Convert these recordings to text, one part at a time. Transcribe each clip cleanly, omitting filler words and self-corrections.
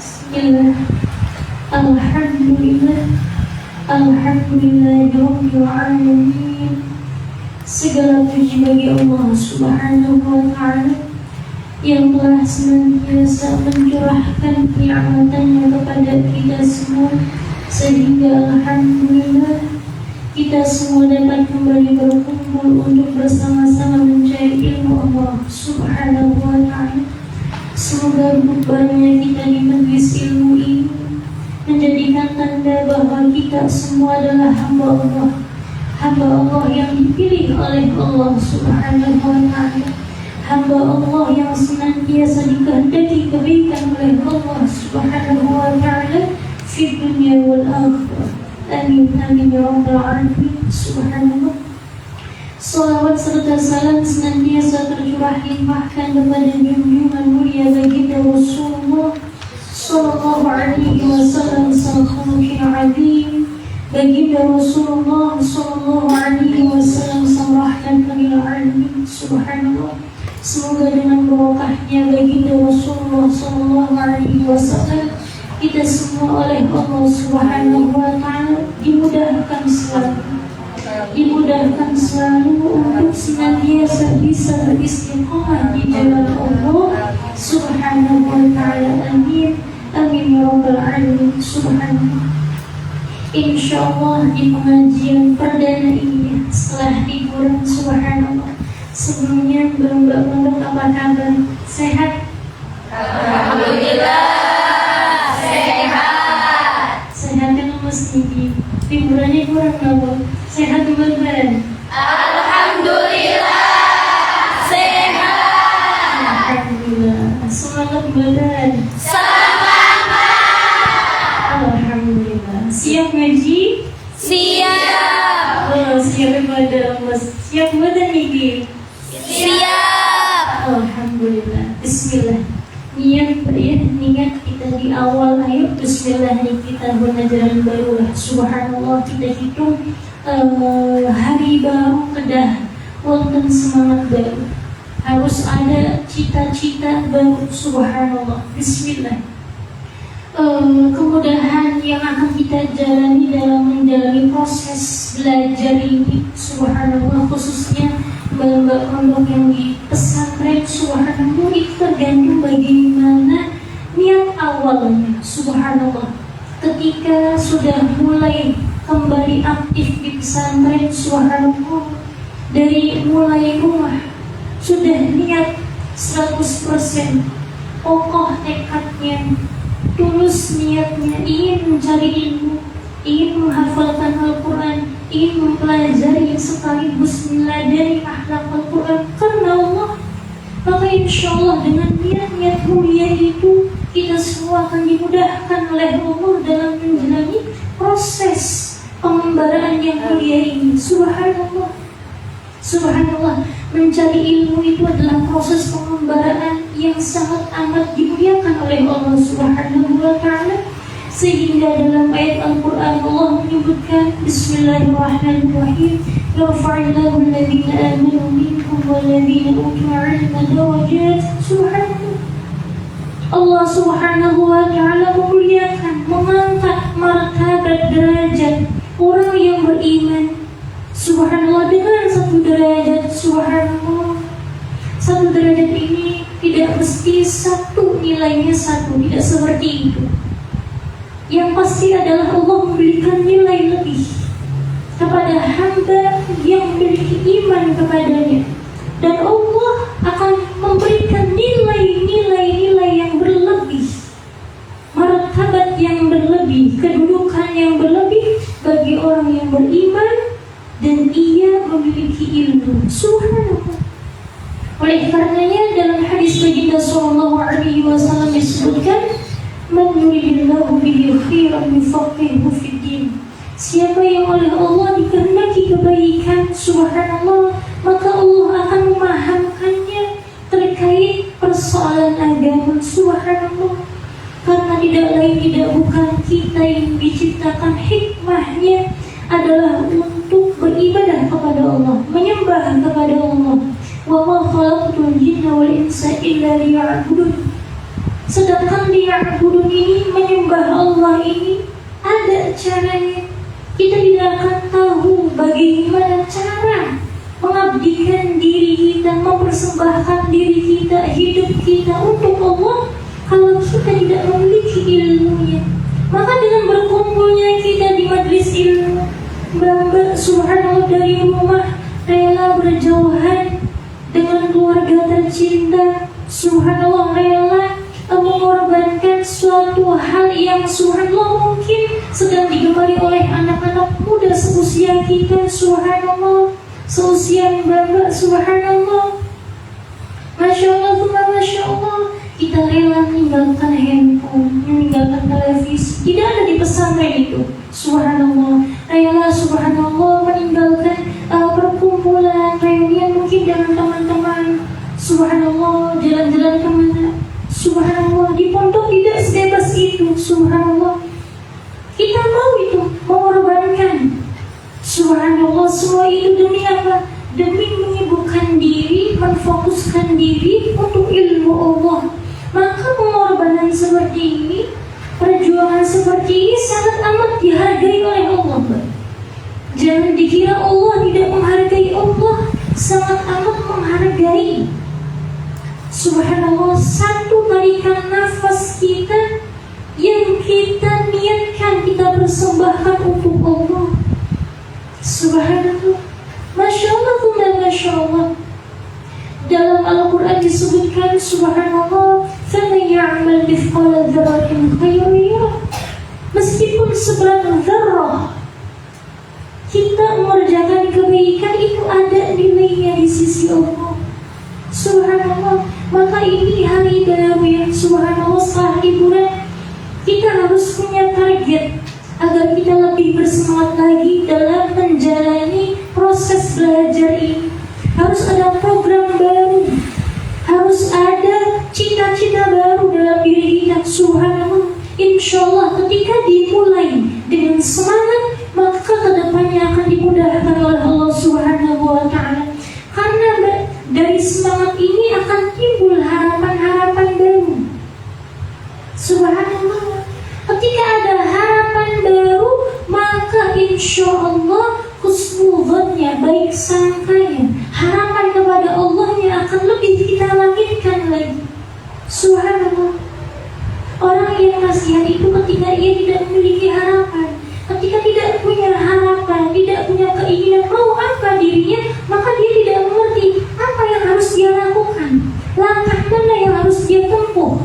Bismillah. Alhamdulillah. Alhamdulillahirabbil alamin. Segala puji bagi Allah Subhanahu wa taala yang telah senantiasa mencurahkan nikmat-Nya kepada kita semua, sehingga alhamdulillah kita semua dapat kembali berkumpul untuk bersama-sama mencari ilmu Allah Subhanahu wa taala. Semoga berubahnya kita di majelis ilmu ini menjadikan tanda bahwa kita semua adalah hamba Allah yang dipilih oleh Allah Subhanahu wa taala, hamba Allah yang senantiasa dikehendaki kebaikan oleh Allah Subhanahu wa taala fi dunya wal akhirah. Amin amin ya rabbal alamin. Subhanallah. Salawat serta salam senantiasa tercurah limpahkan kepada junjungan mulia baginda Rasulullah sallallahu alaihi wasallam, sang khuluqil azim. Baginda Rasulullah sallallahu alaihi wasallam, sang rahmat lil alamin. Subhanallah. Semoga dengan barokahnya baginda Rasulullah sallallahu alaihi wasallam kita semua oleh Allah Subhanahu wa taala dimudahkan selalu untuk senantiasa bisa beristiqamah di jalan Allah Subhanahu wa taala. Amin amin ya rabbal alamin. Subhanallah. Insyaallah di pengajian perdana ini setelah liburan, subhanallah, sebelumnya Mbak apa kabar? Sehat? Alhamdulillah sehat. Sehat kan mesti liburannya kurang apa? Sehat beneran? Alhamdulillah sehat. Alhamdulillah. Semangat beneran. Semangat. Alhamdulillah. Siap ngaji? Siap. Oh, siap ibadah Mas. Siap badan nih? Siap. Alhamdulillah. Bismillah. Niat kita di awal, ayo bismillah nih kita belajaran baru lah. Subhanallah, kita hitung hari baru kedah wonten semangat baru, harus ada cita-cita baru. Subhanallah. Bismillah. Kemudahan yang akan kita jalani dalam menjalani proses belajar ini, subhanallah, khususnya mbak-mbak pondok yang di pesantren, subhanallah, itu tergantung bagaimana niat awalnya. Subhanallah, ketika sudah mulai kembali aktif di pesantren, subhanallah, dari mulai rumah sudah niat 100%, kokoh tekadnya, tulus niatnya, ingin mencari ilmu, ingin menghafalkan Al-Quran, ingin mempelajari sekaligus meneladani akhlak Al-Quran karena Allah, maka insya Allah dengan niat-niat mulia itu kita semua akan dimudahkan oleh Allah dalam menjalani proses pengembaraan yang mulia ini. Subhanallah. Subhanallah, mencari ilmu itu adalah proses pengembaraan yang sangat amat dimuliakan oleh Allah Subhanahu wa taala, sehingga dalam ayat Al-Qur'an Allah menyebutkan bismillahirrahmanirrahim, yarfa'illahu alladhina amanu minkum walladhina utul 'ilma darajat. Subhanallah, Allah Subhanahu wa taala memuliakan, mengangkat martabat derajat orang yang beriman, subhanallah, dengan satu derajat. Subhanallah, satu derajat ini tidak mesti satu nilainya satu, tidak seperti itu. Yang pasti adalah Allah memberikan nilai lebih kepada hamba yang memiliki iman kepadanya, dan Allah akan memberikan nilai-nilai yang berlebih, martabat yang berlebih, kedudukan yang berlebih bagi orang yang beriman dan ia memiliki ilmu. Subhanallah. Oleh karenanya dalam hadis baginda sallallahu alaihi wasallam disebutkan, man yuridillahu bihi khairan yufaqihuhu fid din. Siapa yang oleh Allah dikehendaki kebaikan, subhanallah, maka Allah akan memahamkannya terkait persoalan agama. Subhanallah. Karena tidak lain tidak bukan kita yang diciptakan, hikmahnya adalah untuk beribadah kepada Allah, menyembah kepada Allah. Wa ma khalaqtul jinna wal insa illa liya'budun. Sedangkan liya'budun ini, menyembah Allah ini ada caranya. Kita tidak akan tahu bagaimana cara mengabdikan diri kita, mempersembahkan diri kita, hidup kita untuk Allah kalau kita tidak memiliki ilmunya. Maka dengan berkumpulnya kita di majlis ilmu, Mbak subhanallah dari rumah rela berjauhan dengan keluarga tercinta, subhanallah rela mengorbankan suatu hal yang subhanallah mungkin sedang digemari oleh anak-anak muda seusia kita, subhanallah, seusia Mbak subhanallah. Masya Allah, Masya Allah, kita rela meninggalkan handphone, meninggalkan televisi, tidak ada di pesantren itu, subhanallah, rela subhanallah meninggalkan perkumpulan, reunian mungkin dengan teman-teman, subhanallah, jalan-jalan kemana, subhanallah, di pondok tidak sebebas itu, subhanallah. Kita mau itu, mengorbankan, subhanallah, semua itu demi apa? Demi menyibukkan diri, menfokuskan diri untuk ilmu Allah. Maka pengorbanan seperti ini, perjuangan seperti ini sangat amat dihargai oleh Allah. Jangan dikira Allah tidak menghargai, Allah sangat amat menghargai. Subhanallah, satu tarikan nafas kita yang kita niatkan, kita persembahkan untuk Allah. Subhanallah, Masya Allah, Masya Allah. Dalam Al-Quran disebutkan, subhanallah, فَمَنْ يَعْمَلْ مِثْقَالَ ذَرَّةٍ خَيْرًا يَرَهُ. Meskipun seberat zarrah kita mengerjakan kebaikan, itu ada nilainya di sisi Allah. Subhanallah. Maka ini hari baru yang subhanallah, setelah liburan kita harus punya target agar kita lebih bersemangat lagi dalam menjalani proses belajar ini. Harus ada program baru, harus ada cita-cita baru dalam diri kita, subhanallah. Insyaallah ketika dimulai dengan semangat, maka kedepannya akan dimudahkan oleh Allah subhanahu wa ta'ala. Karena dari semangat ini akan timbul harapan-harapan baru, subhanallah. Ketika ada harapan baru, maka insyaallah husnudzannya, baik sangkanya, harapan kepada Allahnya akan lebih kita langitkan lagi, subhanallah. Orang yang nasihat itu ketika ia tidak memiliki harapan, ketika tidak punya harapan, tidak punya keinginan mau apa dirinya, maka dia tidak mengerti apa yang harus dia lakukan, langkah mana yang harus dia tempuh.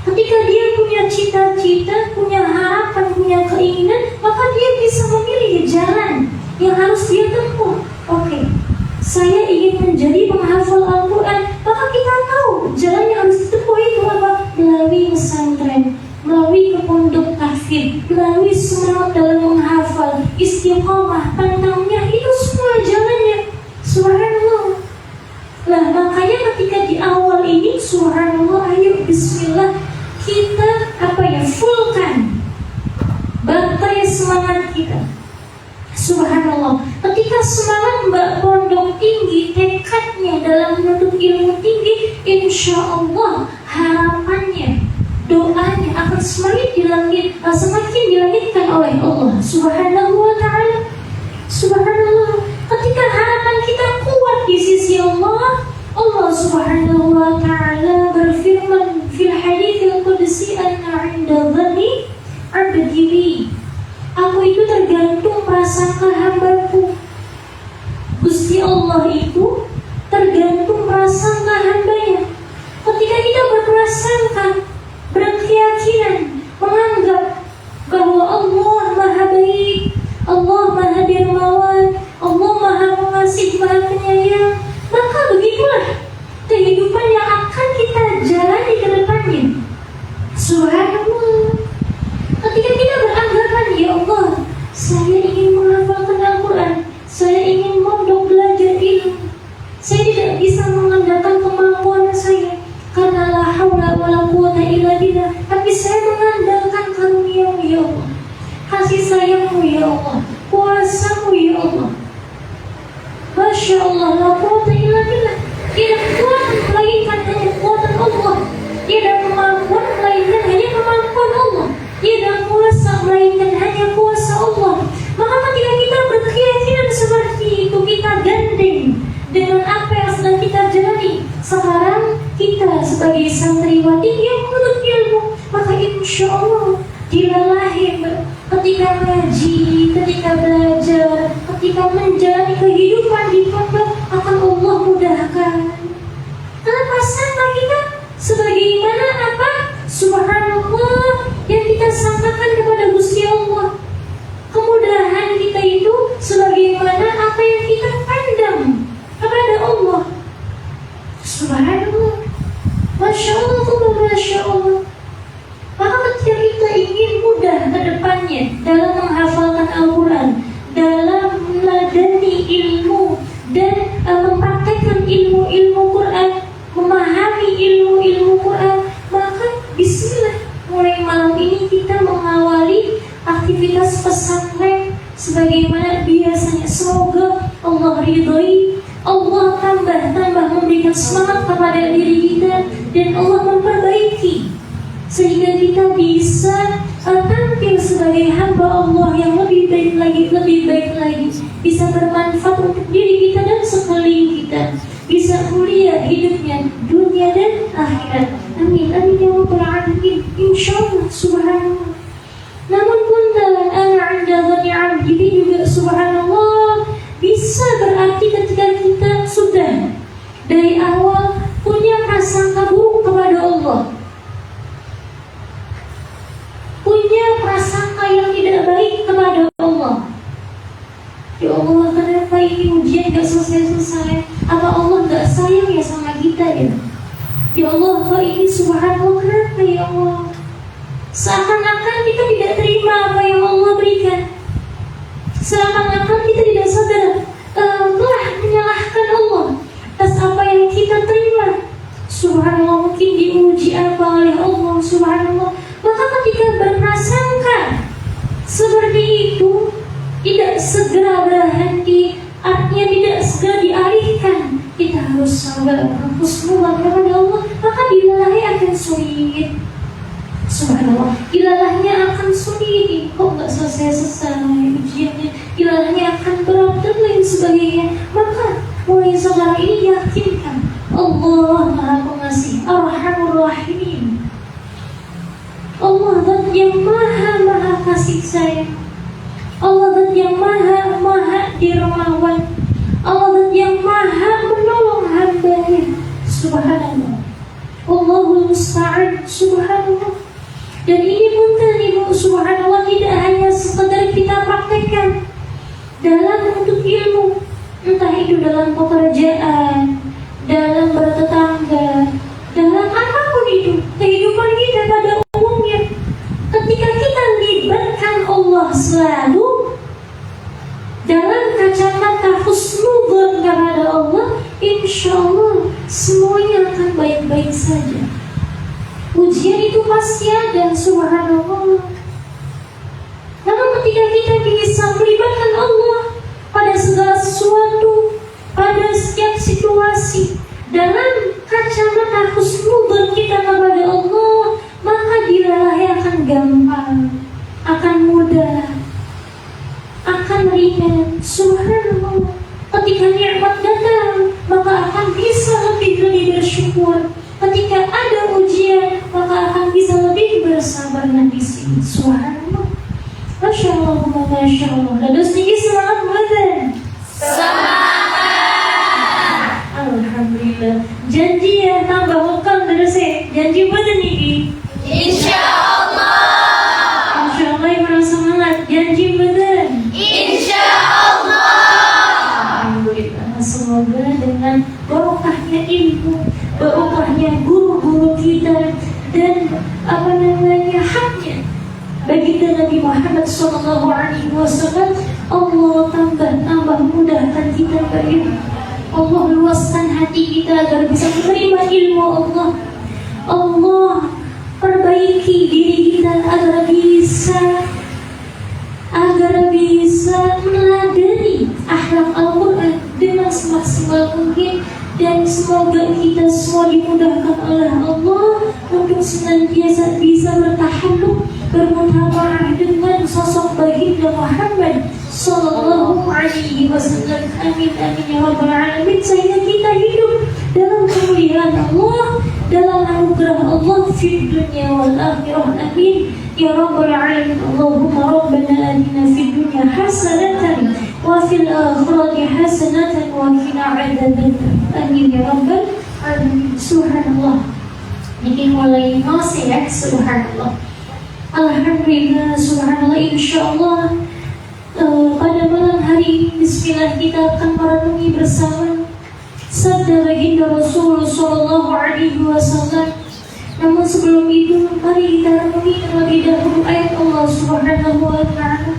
Ketika dia punya cita-cita, punya harapan, punya keinginan, maka dia bisa memilih jalan yang harus dia tempuh. Oke, saya ingin menjadi penghafal Al-Quran, maka kita tahu jalan yang harus ditempuh itu apa? Melalui pesantren, melalui ke pondok tahfidz, melalui semangat dalam menghafal, istiqamah, pantangnya, itu semua jalannya, subhanallah. Nah, makanya ketika di awal ini, subhanallah, ayo bismillah, kita fullkan baterai semangat kita. Subhanallah, ketika semangat Mbak pondok tinggi, tekadnya dalam menuntut ilmu tinggi, insya Allah harapannya, doanya akan semakin dilangitkan oleh Allah Subhanahu wa ta'ala. Subhanallah, ketika harapan kita kuat di sisi Allah, Allah Subhanahu wa ta'ala berfirman fil haditsil qudsi, anna 'inda dhanni 'abdi bi. Aku itu tergantung prasangka hambaku. Gusti Allah itu tergantung prasangka hambanya. Ketika kita berprasangka, berkeyakinan, menganggap bahwa Allah maha baik, Allah maha dermawan, Allah maha pengasih, maha penyayang, maka begitulah kehidupan yang akan kita jalani ke depannya. Subhanallah. Ketika kita beranggapan, ya Allah, saya ingin menghafalkan Al-Quran, saya ingin mondok belajar ilmu, saya tidak bisa mengandalkan kemampuan saya, karena la haula wala quwwata illa billah, tapi saya mengandalkan karunia-Mu ya Allah, kasih sayang-Mu ya Allah, kuasa-Mu ya Allah. Masya Allah, la quwwata illa billah. Tidak kuat melainkan hanya kekuatan Allah. Tidak kemampuan sebagai santriwati yang menuntut ilmu, maka insya Allah dilalahi ketika ngaji, ketika belajar, ketika menjalani kehidupan di pondok akan Allah mudahkan. Kenapa sangka kita sebagaimana apa? Subhanallah yang kita sangkakan kepada Gusti Allah. Kemudahan kita itu sebagaimana apa yang kita pandang kepada Allah. Subhanallah, Masya Allah, Masya Allah. Maka ketika kita ingin mudah ke depannya dalam menghafalkan Al-Quran, dalam meladani ilmu dan mempraktekkan ilmu-ilmu Quran, memahami ilmu-ilmu Quran, maka bismillah, mulai malam ini kita mengawali aktivitas pesantren sebagaimana biasanya. Semoga Allah ridhoi, Allah tambah memberikan semangat kepada diri kita, dan Allah memperbaiki sehingga kita bisa tampil sebagai hamba Allah yang lebih baik lagi, bisa bermanfaat untuk diri kita dan sekeliling kita, bisa mulia hidupnya dunia dan akhirat. Amin amin ya rabbal alamin. Insyaallah. Subhanallah. Namun punten ana 'inda dhanni 'abdi juga subhanallah bisa berarti ketika kita sudah dari awal punya prasangka buruk kepada Allah, punya prasangka yang tidak baik kepada Allah. Ya Allah, kenapa ini ujian gak selesai-selesai? Apa Allah gak sayang ya sama kita ya? Ya Allah, kok ini subhanallah, kenapa ya Allah? Seakan-akan kita tidak terima apa yang Allah berikan. Seakan-akan kita tidak sadar telah menyalahkan Allah atas apa yang kita terima. Subhanallah, mungkin diuji apa oleh Allah. Subhanallah. Maka ketika berprasangka seperti itu, tidak segera berhenti, artinya tidak segera dialihkan. Kita harus sabar, husnuzan kepada Allah. Maka dilalahi akan sulit. Subhanallah, ilalahnya akan sulit. Kok nggak selesai-selesai ujiannya? Ilalahnya akan berat dan lain sebagainya. Maka mulai sekarang ini yakinkan Allah Maha Pengasih, Ar-Rahmanur Rahim. Allah zat yang maha kasih sayang. Allah zat yang maha dermawan. Allah zat yang maha menolong hambanya. Subhanallah. Allahul musta'an. Subhanallah. Dan ini punten ibu, subhanallah, tidak hanya sekedar kita praktekkan dalam menuntut ilmu, entah itu dalam pekerjaan, dalam bertetangga, dalam apapun itu kehidupan kita pada umumnya. Ketika kita libatkan Allah selalu dalam kacamata husnudzon kepada Allah, insya Allah semuanya akan baik-baik saja. Ujian itu pasti ada, subhanallah. Namun ketika kita bisa melibatkan Allah pada segala sesuatu, pada setiap situasi, dalam kacamata husnudzon kita kepada Allah, maka dilalahi akan gampang, akan mudah, akan ringan. Subhanallah. Ketika nikmat datang, maka akan bisa lebih bersyukur. Ketika ada ujian, maka akan bisa lebih bersabar di sini. Subhanallah. Masya Allah, Masya Allah. Lalu sedikit semangat buatan. Semangat. Alhamdulillah. Janji ya tambah lekam terus ya. Janji buatan ini. Insya Allah. Masya Allah, yang semangat. Janji buatan. Insya Allah. Alhamdulillah. Semoga dengan barokahnya ilmu, barokahnya guru-guru kita, dan haknya baginda Nabi Muhammad SAW, Allah tambah mudahkan kita baik. Allah luaskan hati kita agar bisa menerima ilmu Allah. Allah perbaiki diri kita agar bisa meladeni akhlak Al-Quran dengan semaksimal mungkin. Dan semoga kita semua dimudahkan oleh Allah untuk senantiasa bisa bertahalluq, bermutabaah dengan sosok baginda Muhammad Sallallahu Alaihi Wasallam. Amin amin ya rabbal alamin. Sehingga kita hidup dalam kemuliaan Allah, dalam anugerah Allah fi dunya wal akhirah. Amin ya rabbal alamin. Allahumma rabbana atina fid dunya hasanatan wa fil akhirati hasanatan wa qina adzabannar. Amin ya rabbal alamin. Subhanallah. Ini mulai masih ya, subhanallah. Alhamdulillah, subhanallah, insyaallah. Pada malam hari ini bismillah kita akan merenungi bersama sabda baginda Rasulullah sallallahu alaihi wasallam. Namun sebelum itu mari kita renungi terlebih dahulu ayat Allah Subhanahu wa taala,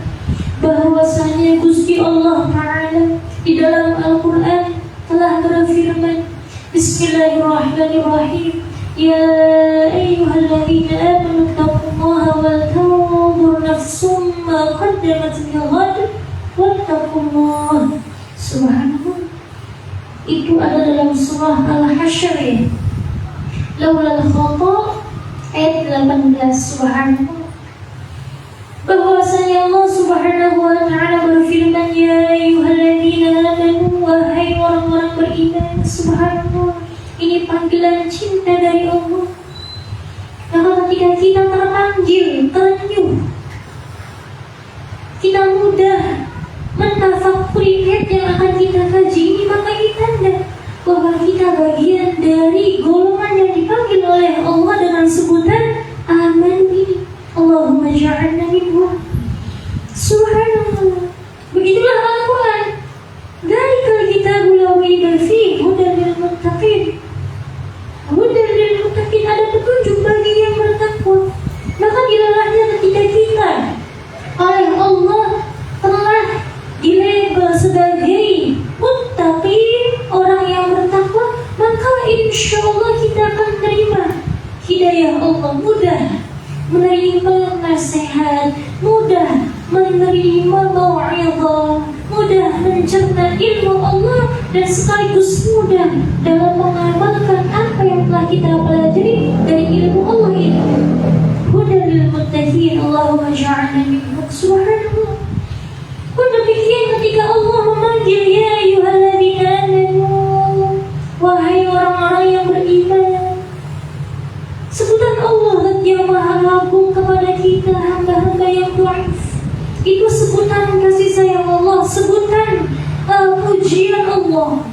bahwasanya Gusti Allah taala di dalam Al-Qur'an telah berfirman, Bismillahirrahmanirrahim. Ya ayyuhalladzina amanu taqullaha wal tanzur nafsum ma qaddamat lighad wattaqullah. Subhanallah. Itu ada dalam surah Al-Hasyr ya. Laulal khata ayat 18. Subhanallah. Bahwasanya Allah Subhanahu wa taala berfirman, ya ayyuhalladzina amanu, wahai orang-orang beriman. Subhanallah. Ini panggilan cinta dari Allah. Maka ketika kita terpanggil, terenyuh, kita mudah mentafakuri ayat yang akan kita kaji ini, maka ini tanda bahwa kita bagian dari golongan yang dipanggil oleh Allah dengan sebutan aman ini. Allahumma ja'alna minhum. Subhanallah. Begitulah Al-Quran. Dzalikal kitabul la raiba fihi hudan lil muttaqin. Hudan lil muttaqin, ada petunjuk bagi yang bertakwa. Maka dilalahnya ketika kita oleh Allah telah dilabel sebagai muttaqin, orang yang bertakwa, maka insyaallah kita akan menerima hidayah Allah, mudah menerima nasihat, mudah menerima mau'izah, mudah mencerna ilmu Allah, dan sekaligus mudah dalam mengamalkan apa yang telah kita pelajari dari ilmu Allah itu. Hudan lil muttaqin. Allahumma ja'alna minhum. Subhanallah. Pun demikian ketika Allah memanggil, ya ayyuhalladzina amanu, wahai orang-orang yang beriman. Sebutan Allah yang maha agung kepada kita hamba-hamba yang dhaif. Itu sebutan kasih sayang Allah, sebutan pujian Allah.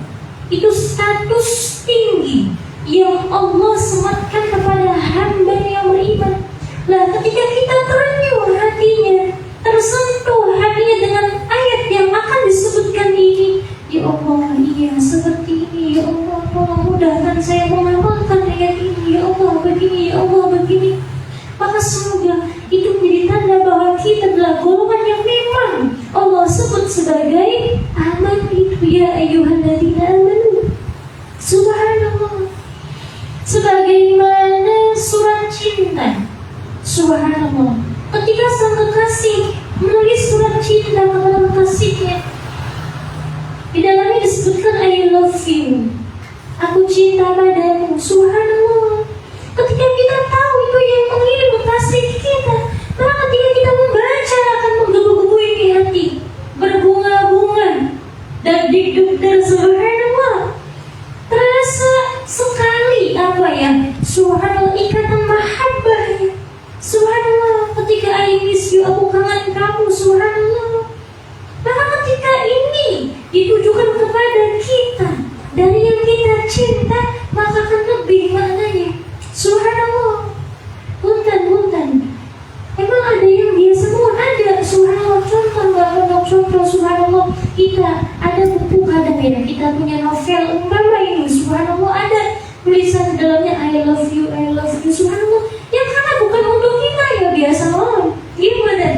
Itu status tinggi yang Allah sematkan kepada hamba yang beriman. Lah ketika kita terenyuh hatinya, tersentuh hatinya dengan ayat yang akan disebutkan ini, ya Allah, iya seperti ini, ya Allah, tolong mudahkan saya mengamalkan ayat ini, ya Allah begini, ya Allah begini. Maka semoga itu menjadi tanda bahwa kita adalah golongan yang memang Allah sebut sebagai aman itu, ya ayyuhalladzina amanu. Subhanallah. Sebagaimana surat cinta. Subhanallah. Ketika sang kekasih menulis surat cinta kepada kekasihnya, di dalamnya disebutkan I love you. Aku cinta padamu. Subhanallah. Ketika kita tahu itu yang mengirim kekasih kita, maka ketika kita membaca akan menggebu-gebu di hati, berbunga-bunga dan deg-degan. Subhanallah. Terasa sekali apa ya? Subhanallah, ikatan mahabbah. Subhanallah, ketika I miss you, aku kangen kamu. Subhanallah. Maka ketika ini ditujukan kepada kita dari yang kita cinta, maka akan lebih maknanya. Subhanallah. Punten. Emang ada yang dia semua ada. Subhanallah. Contoh. Subhanallah. Kita ada buku kadang ya. Kita punya novel umpama ini. Subhanallah, ada tulisan di dalamnya I love you. Subhanallah. Yang karena bukan untuk kita ya, biasa orang. Gimana?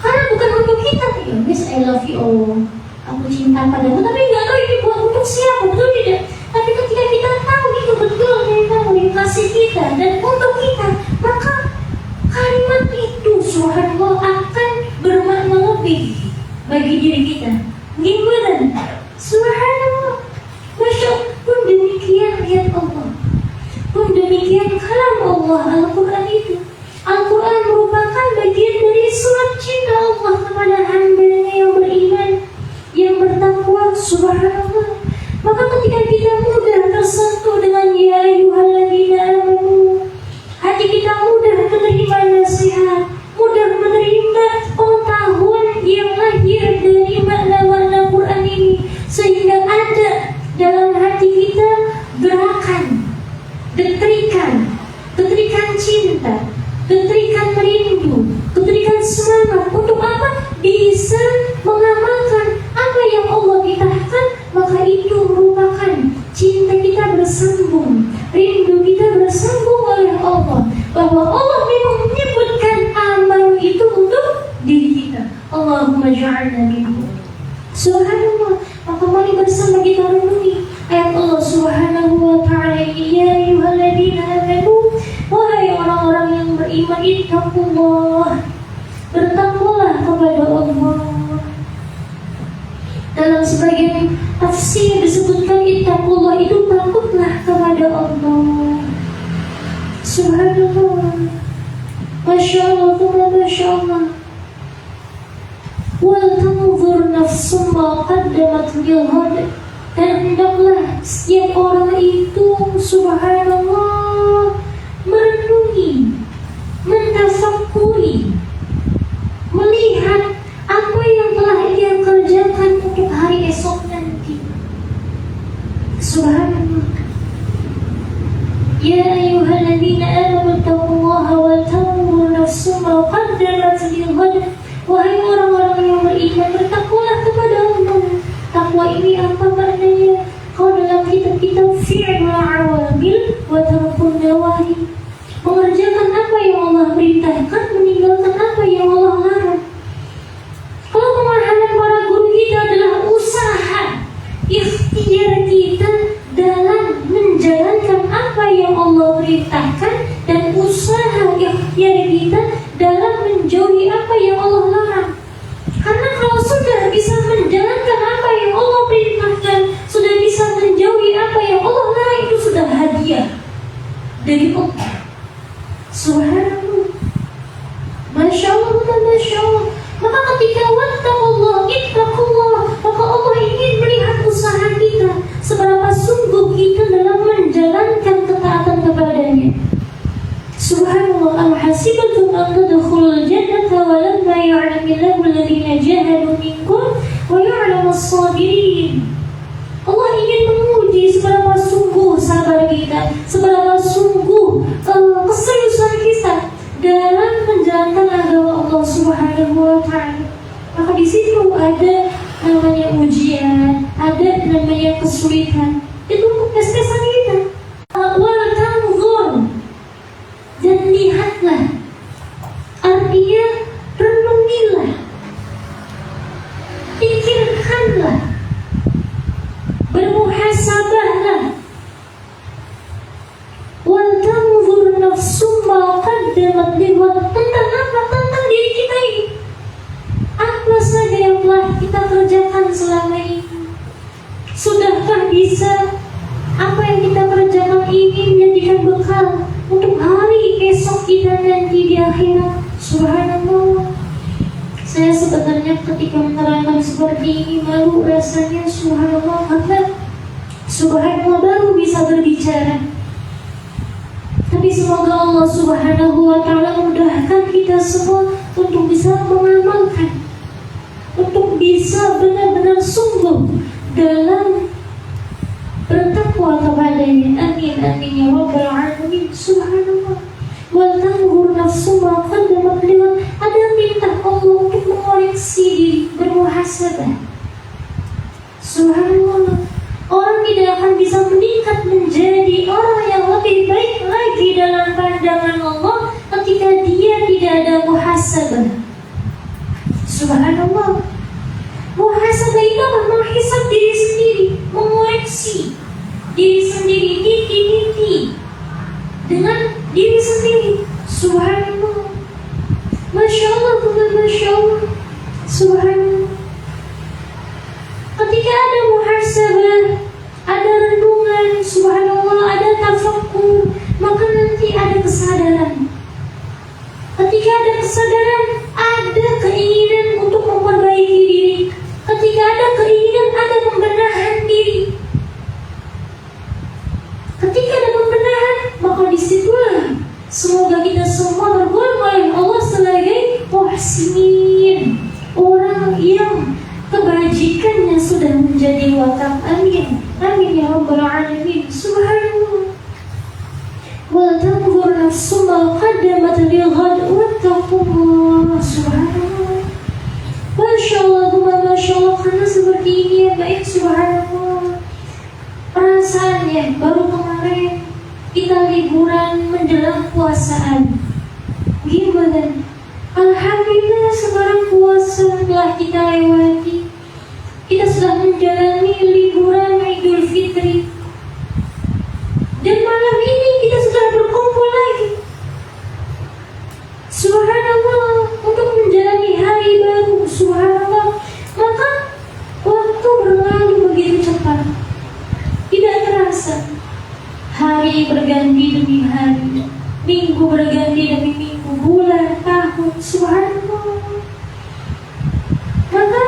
Karena bukan untuk kita ya. Miss I love you. Oh, aku cinta padamu. Tapi nggak tahu ini buat untuk siapa, betul tidak? Tapi ketika kita tahu itu betul dari kamu yang kasih kita dan untuk kita, maka kalimat itu subhanallah akan bermakna lebih bagi diri kita. Gimana? Subhanallah. Masya Allah. Pun demikian ayat Allah. Pun demikian kalam Allah, Al-Quran itu. Al-Quran merupakan bagian dari surat cinta Allah kepada hamba-Nya yang beriman, yang bertakwa. Subhanallah. Maka ketika kita mudah keterikan cinta, keterikan rindu, keterikan semangat. Untuk apa? Bisa mengamalkan apa yang Allah titahkan, maka itu merupakan cinta kita bersambung, rindu kita bersambung oleh Allah. Bahwa Allah memang menyebutkan amal itu untuk diri kita. Allahumma ja'alna minhum. Subhanallah. Maka mari bersama kita renungi ayat Allah Subhanahu wa ta'ala ini. Ya ayyuhalladzina amanu, wahai orang-orang yang beriman, ittaqullah, bertakwalah kepada Allah. Dalam sebagian tafsir disebutkan ittaqullah itu takutlah kepada Allah. Subhanallah. Masya Allah, Masya Allah. Wal tanzur nafsum ma qaddamat lighad. Dan hendaklah setiap orang itu, subhanallah, merenungi, mentafakuri, melihat apa yang telah dia kerjakan untuk hari esok nanti. Subhanallah. Ya ayyuhalladzina amanu taqullaha wal tanzur nafsum ma qaddamat lighad. Wahai orang-orang yang beriman, bertakwalah kepada Allah. Takwa ini apa maknanya? Kalau dalam kitab-kitab fi'lul awamil wa tarkun nawahi, mengerjakan apa yang Allah perintahkan, meninggalkan apa yang Allah larang. Kalau pemahaman para guru kita adalah usaha ikhtiar kita dalam menjalankan apa yang Allah perintahkan, dan usaha ikhtiar kita dalam menjauhi apa yang Allah larang. Karena kalau sudah bisa menjalankan apa yang Allah perintahkan, sudah bisa menjauhi apa yang Allah larang, itu sudah hadiah dari Allah. Subhanallah. Masya Allah, Masya Allah. Maka ketika wattaqullah, ittaqullah, maka Allah ingin melihat usaha kita, seberapa sungguh kita dalam menjalankan ketaatan kepadanya. Subhanallah. Al-hasibatum an tadkhulul jannata wa lamma ya'lamillahu alladhina jahadu minkum wa ya'lamas sabirin. Allah ingin menguji seberapa sungguh sabar kita, seberapa sungguh keseriusan kita dalam menjalankan agama Allah Subhanahu wa ta'ala. Maka di situ ada namanya ujian, ada namanya kesulitan. Itu untuk tes-tesan kita. Wal tanzur, dan lihatlah, artinya renungilah, pikirkanlah, bermuhasabahlah. Wal tanzur nafsum ma qaddamat lighad. Tentang apa? Tentang diri kita ini. Apa saja yang telah kita kerjakan selama ini? Sudahkah bisa apa yang kita kerjakan ini menjadikan bekal untuk hari esok kita nanti di akhirat? Subhanallah. Saya sebenarnya ketika menerangkan seperti ini malu rasanya, subhanallah, karena subhanallah baru bisa berbicara. Tapi semoga Allah Subhanahu wa ta'ala mudahkan kita semua untuk bisa mengamalkan, untuk bisa benar-benar sungguh dalam bertakwa kepadanya. Amin, amin ya rabbal alamin. Subhanallah. Wal tanzur nafsum ma qaddamat lighad. Ada minta Allah untuk mengoreksi diri, bermuhasabah. Subhanallah. Orang tidak akan bisa meningkat menjadi orang yang lebih baik lagi dalam pandangan Allah ketika dia tidak ada muhasabah. Subhanallah. Muhasabah itu akan menghisab diri sendiri, mengoreksi diri sendiri, niti-niti dengan diri sendiri. Subhanallah. Masya Allah, Masya Allah. Subhanallah. Ketika ada muhasabah, ada renungan, subhanallah, ada tafakkur, maka nanti ada kesadaran. Ketika ada kesadaran, ada keinginan untuk memperbaiki diri. Ketika ada keinginan, ada pembenahan diri. Ketika ada pembenahan, maka disitulah semoga kita semua tergolong oleh Allah sebagai muhsinin, orang yang kebajikannya sudah menjadi wakaf. Amin, amin ya rabbal alamin. Subhanallah. Wal tanzur nafsum ma qaddamat lighad wattaqullah. Subhanallah. Masya Allah, karena seperti ini ya baik. Subhanallah. Perasaannya baru kemarin kita liburan menjelang puasaan. Gimana? Alhamdulillah sekarang puasa telah kita lewati. Kita sudah menjalani liburan Idul Fitri. Dan malam ini kita sudah berkumpul lagi. Subhanallah, untuk menjalani hari baru. Subhanallah. Maka waktu berlalu begitu cepat. Tidak terasa. Hari berganti demi hari, minggu berganti demi minggu, bulan, tahun. Subhanallah. Maka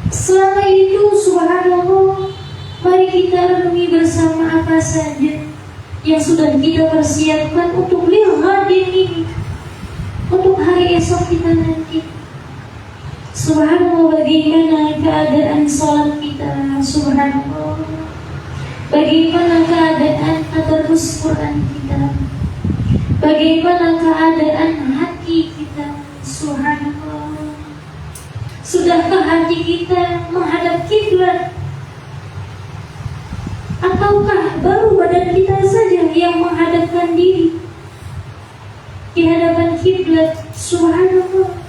selama itu, subhanallah, mari kita renungi bersama apa saja yang sudah kita persiapkan untuk lighadin ini, untuk hari esok kita nanti. Subhanallah, bagaimana keadaan salat kita. Subhanallah, bagaimana keadaan tadarus Quran kita, bagaimana keadaan hati kita. Subhanallah, sudahkah hati kita menghadap kiblat, ataukah baru badan kita saja yang menghadapkan diri di hadapan kiblat? Subhanallah,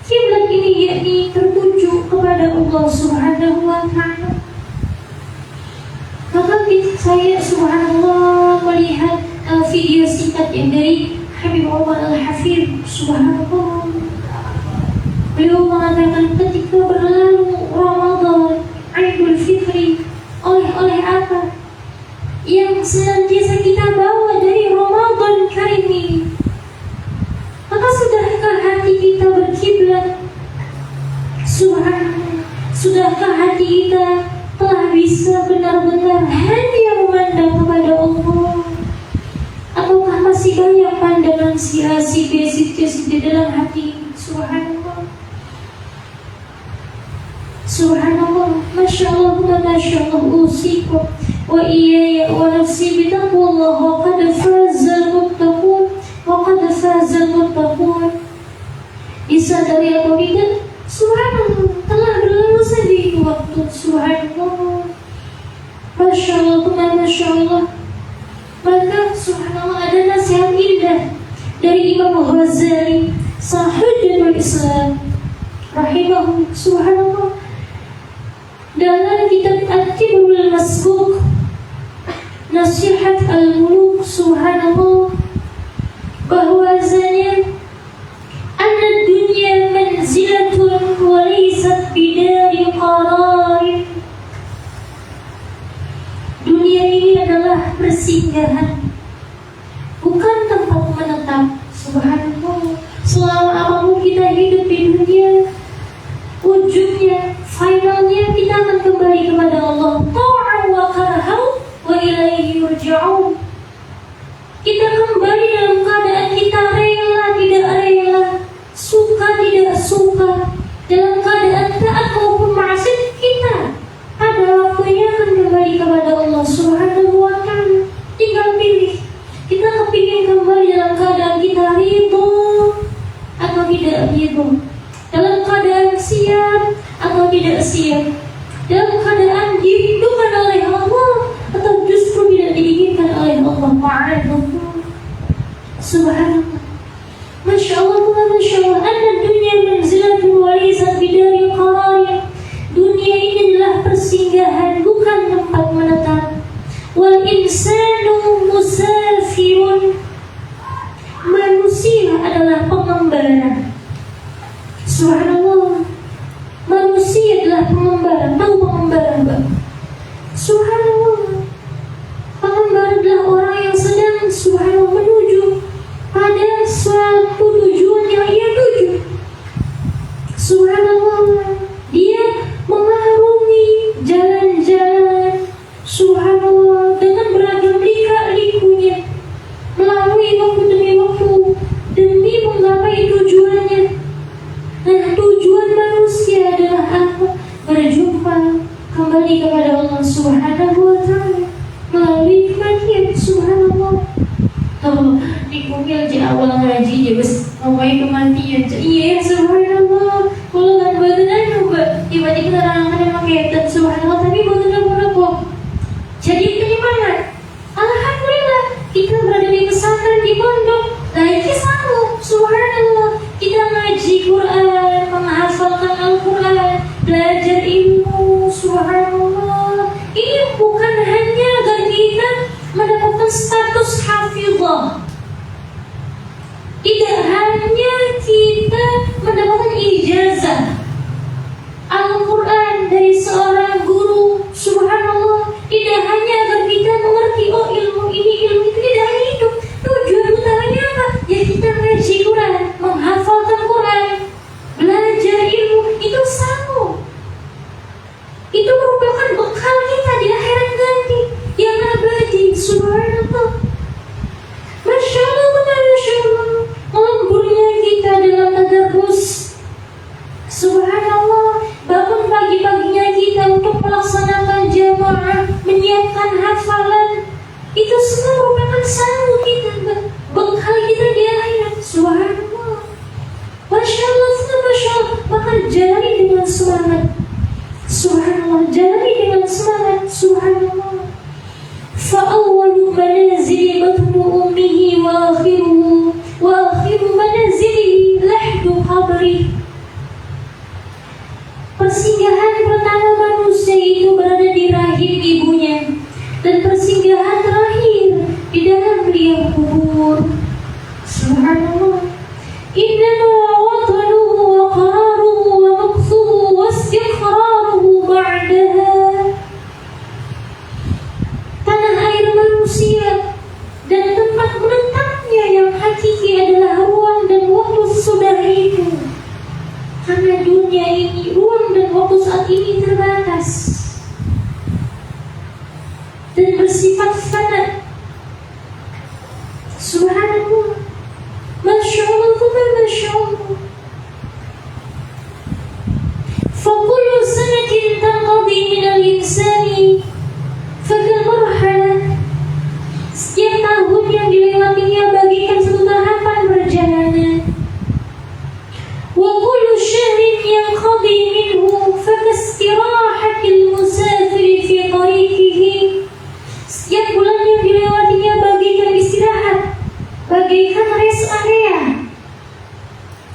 kiblat ini yakni tertuju kepada Allah Subhanahu wa ta'ala. Maka saya subhanallah melihat video singkat yang dari Habib Umar Al-Hafidh. Subhanallah, beliau mengatakan ketika berlalu Ramadan Idul Fitri, oleh apa yang senantiasa kita bawa dari Ramadan kali ini, maka sudahkah hati kita berkiblat? Subhanallah, sudahkah hati kita telah bisa benar-benar hanya memandang kepada Allah, ataukah masih banyak pandangan si A, si B, si C, si D dalam hati? Subhanallah, subhanallah, masya Allah, usikum wa iyaya wa nafsi bitaqwallah wa qad fazal muttaqun, wa qad fazal muttaqun. Disadari atau tidak, subhanallah, telah berlalu saja itu waktu. Subhanallah, masya Allah. Maka subhanallah, ada nasihat indah dari Imam Ghazali, Sahihul Islam rahimahullah. Subhanallah, dalam kitab At-Tibrul Masbuk, Nasihat Al-Muluk. Subhanallah, bahwasanya anna dunya manzilatun wa laysat bidari qararin. Dunia ini adalah persinggahan, bukan tempat menetap. Subhanallah, selama apapun kita hidup di dunia, ujungnya, finalnya kita akan kembali kepada Allah. Ta'an wa karhau wa ilaihi yurja'un. Kita kembali dalam keadaan kita rela tidak rela, suka tidak suka, dalam keadaan taat maupun maksiat, kita pada waktunya akan kembali kepada Allah Subhanahu wa ta'ala. Tinggal pilih, kita kepingin kembali dalam keadaan kita ridho atau tidak ridho, dalam keadaan siap atau tidak siap, dalam keadaan dirindukan oleh Allah atau justru tidak diinginkan oleh Allah. Subhanallah, masya Allah, anna dunya manzilatun wa laysat bidari qararin. Dunia ini adalah persinggahan, bukan tempat menetap. Wal insanu musafirun. Manusia adalah pengembara. Subhanallah, manusia adalah pengembara. Tahu pengembara, Mbak? Subhanallah, pengembara adalah orang yang sedang subhanallah menuju pada suatu tujuan yang ia tuju. Subhanallah, dia mengarungi jalan-jalan, subhanallah, dengan beragam lika-likunya, melalui waktu demi waktu demi menggapai tujuannya. Nah, tujuan manusia adalah apa? Berjumpa kembali kepada Allah Subhanahu wa ta'ala melalui kematian. Subhanallah, Oh, dikumil di awal ngaji aja bes ngomongin kematian. Iya, subhanallah. Kalau kan badan coba tiba-tiba terang-terang pakai subhanallah, tapi badan apa? Jadi penyemangat. Alhamdulillah kita berada di pesantren di pondok. Lagi sama, subhanallah. Kita ngaji Quran, menghafalkan Al-Quran, belajar ilmu, subhanallah. Ini bukan hanya agar kita mendapatkan status hafizah. Tidak hanya kita mendapatkan ijazah Al-Quran dari seorang guru, subhanallah. Tidak hanya agar kita mengerti, oh ilmu ini, ilmu itu. Tidak hanya itu. Tujuan utamanya apa? Ya kita ngaji Quran, menghafalkan Quran, belajar ilmu. Itu sama. Itu merupakan bekal kita di akhirat nanti yang abadi, subhanallah. Masya Allah, Masya Allah. Lemburnya kita dalam tadarus, subhanallah. Bangun pagi-paginya kita untuk melaksanakan jamaah, menyiapkan hafalan. Itu semua merupakan sanggup kita, bekal kita di akhirat, subhanallah. Masya Allah, Masya Allah. Maka jalani dengan semangat, subhanallah. Jalani dengan semangat, subhanallah. Fa'awwalu manazili batnu ummihi wa akhiru manazili lahdu qabri. Persinggahan pertama manusia itu berada di rahim ibunya, dan persinggahan terakhir di dalam liang kubur, subhanallah. Innama watanuhu wa qararuhu wa maqsuhu wa istiqraruhu ba'daha. Tanah air manusia dan tempat menetapnya yang hakiki adalah ruang dan waktu sesudah itu. Karena dunia ini, ruang dan waktu saat ini terbatas dan bersifat fana, subhanallah. Masya Allah, Masya Allah. Fakullu sanatin tanqadi minal insani fakal marhala. Setiap tahun yang dilewatinya bagikan satu tahapan perjalanan. Wa kullu syahrin yanqadi minhu fakastirahatil musafiri fi tariqihi. Setiap bulan yang dilewatinya bagikan istirahat, bagaikan rest area,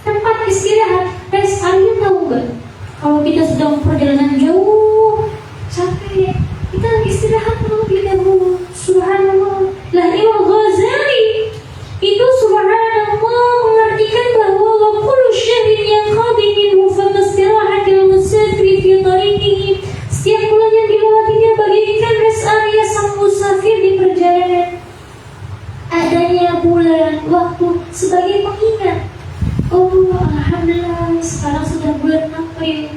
tempat istirahat. Rest area tahu nggak? Kalau kita sedang perjalanan jauh, capek, kita istirahat terlebih dahulu, subhanallah. Lah Imam Ghazali itu subhanallah mengartikan bahwa wa kullu syahrin yanqadi minhu fakastirahatil musafiri fi tariqihi. Setiap bulan yang dilewatinya bagaikan rest area sang musafir di perjalanan. Adanya bulan waktu sebagai pengingat. Oh alhamdulillah, sekarang sudah bulan April,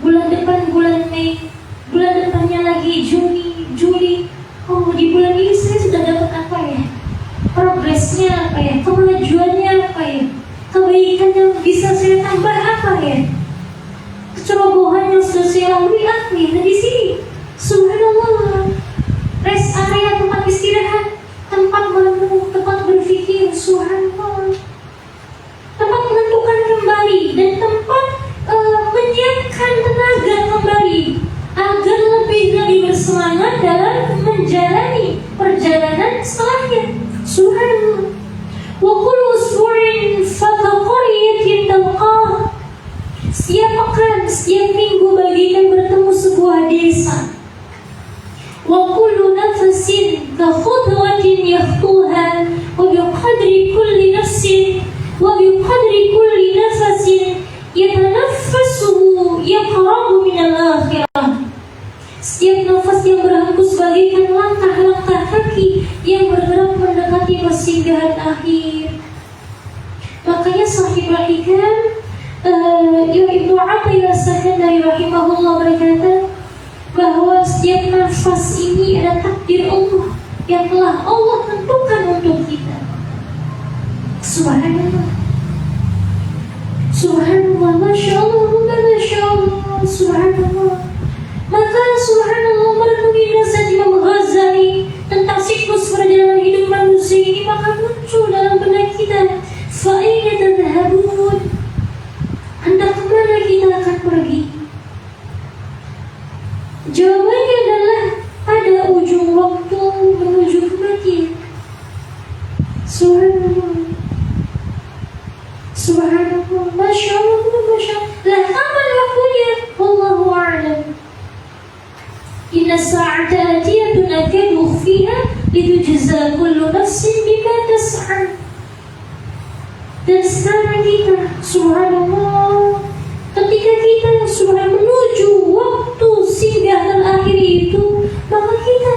bulan depan bulan Mei, bulan depannya lagi Juni, Juli. Oh di bulan ini saya sudah dapat apa ya? Progresnya apa ya? Kemajuannya apa ya? Kebaikan yang bisa saya tambah apa ya? Kecerobohan yang sudah saya lalui apa ya? Nah di sini subhanallah, rest area, tempat istirahat, tempat merenung, tempat berpikir, subhanallah. Tempat menentukan kembali dan tempat menyiapkan tenaga kembali agar lebih bersemangat dalam menjalani perjalanan setelahnya, subhanallah. Wa kullu usbu'in faqariyatin talqah. Setiap pekan, setiap minggu bagikan bertemu sebuah desa. Wa kullu nafasin ka khutwatin yakhtuha wa biqadri kulli nafsin wa biqadri kulli nafasin yatanaffasuhu yaqrabu minal akhirah. Setiap nafas yang berhembus bagaikan langkah-langkah kaki yang bergerak mendekati persinggahan akhir. Makanya sahibul hikam Ibnu Athaillah Sakandari rahimahullah berkata bahwa setiap nafas ini ada takdir Allah yang telah Allah tentukan untuk kita. Subhanallah, subhanallah, masya Allah, masya Allah, subhanallah. Maka subhanallah merenungi nasihat Imam Ghazali tentang siklus perjalanan hidup manusia Subhanallah. Subhanallah. Masya Allah, Masya Allah. Lah kapan waktunya? Wallahu a'lam. Inna sa'ata atiyatun akadu ukhfiha litujza kullu nafsin bima tas'a. Dan sekarang kita, subhanallah, ketika kita sudah menuju waktu singgah terakhir itu, maka kita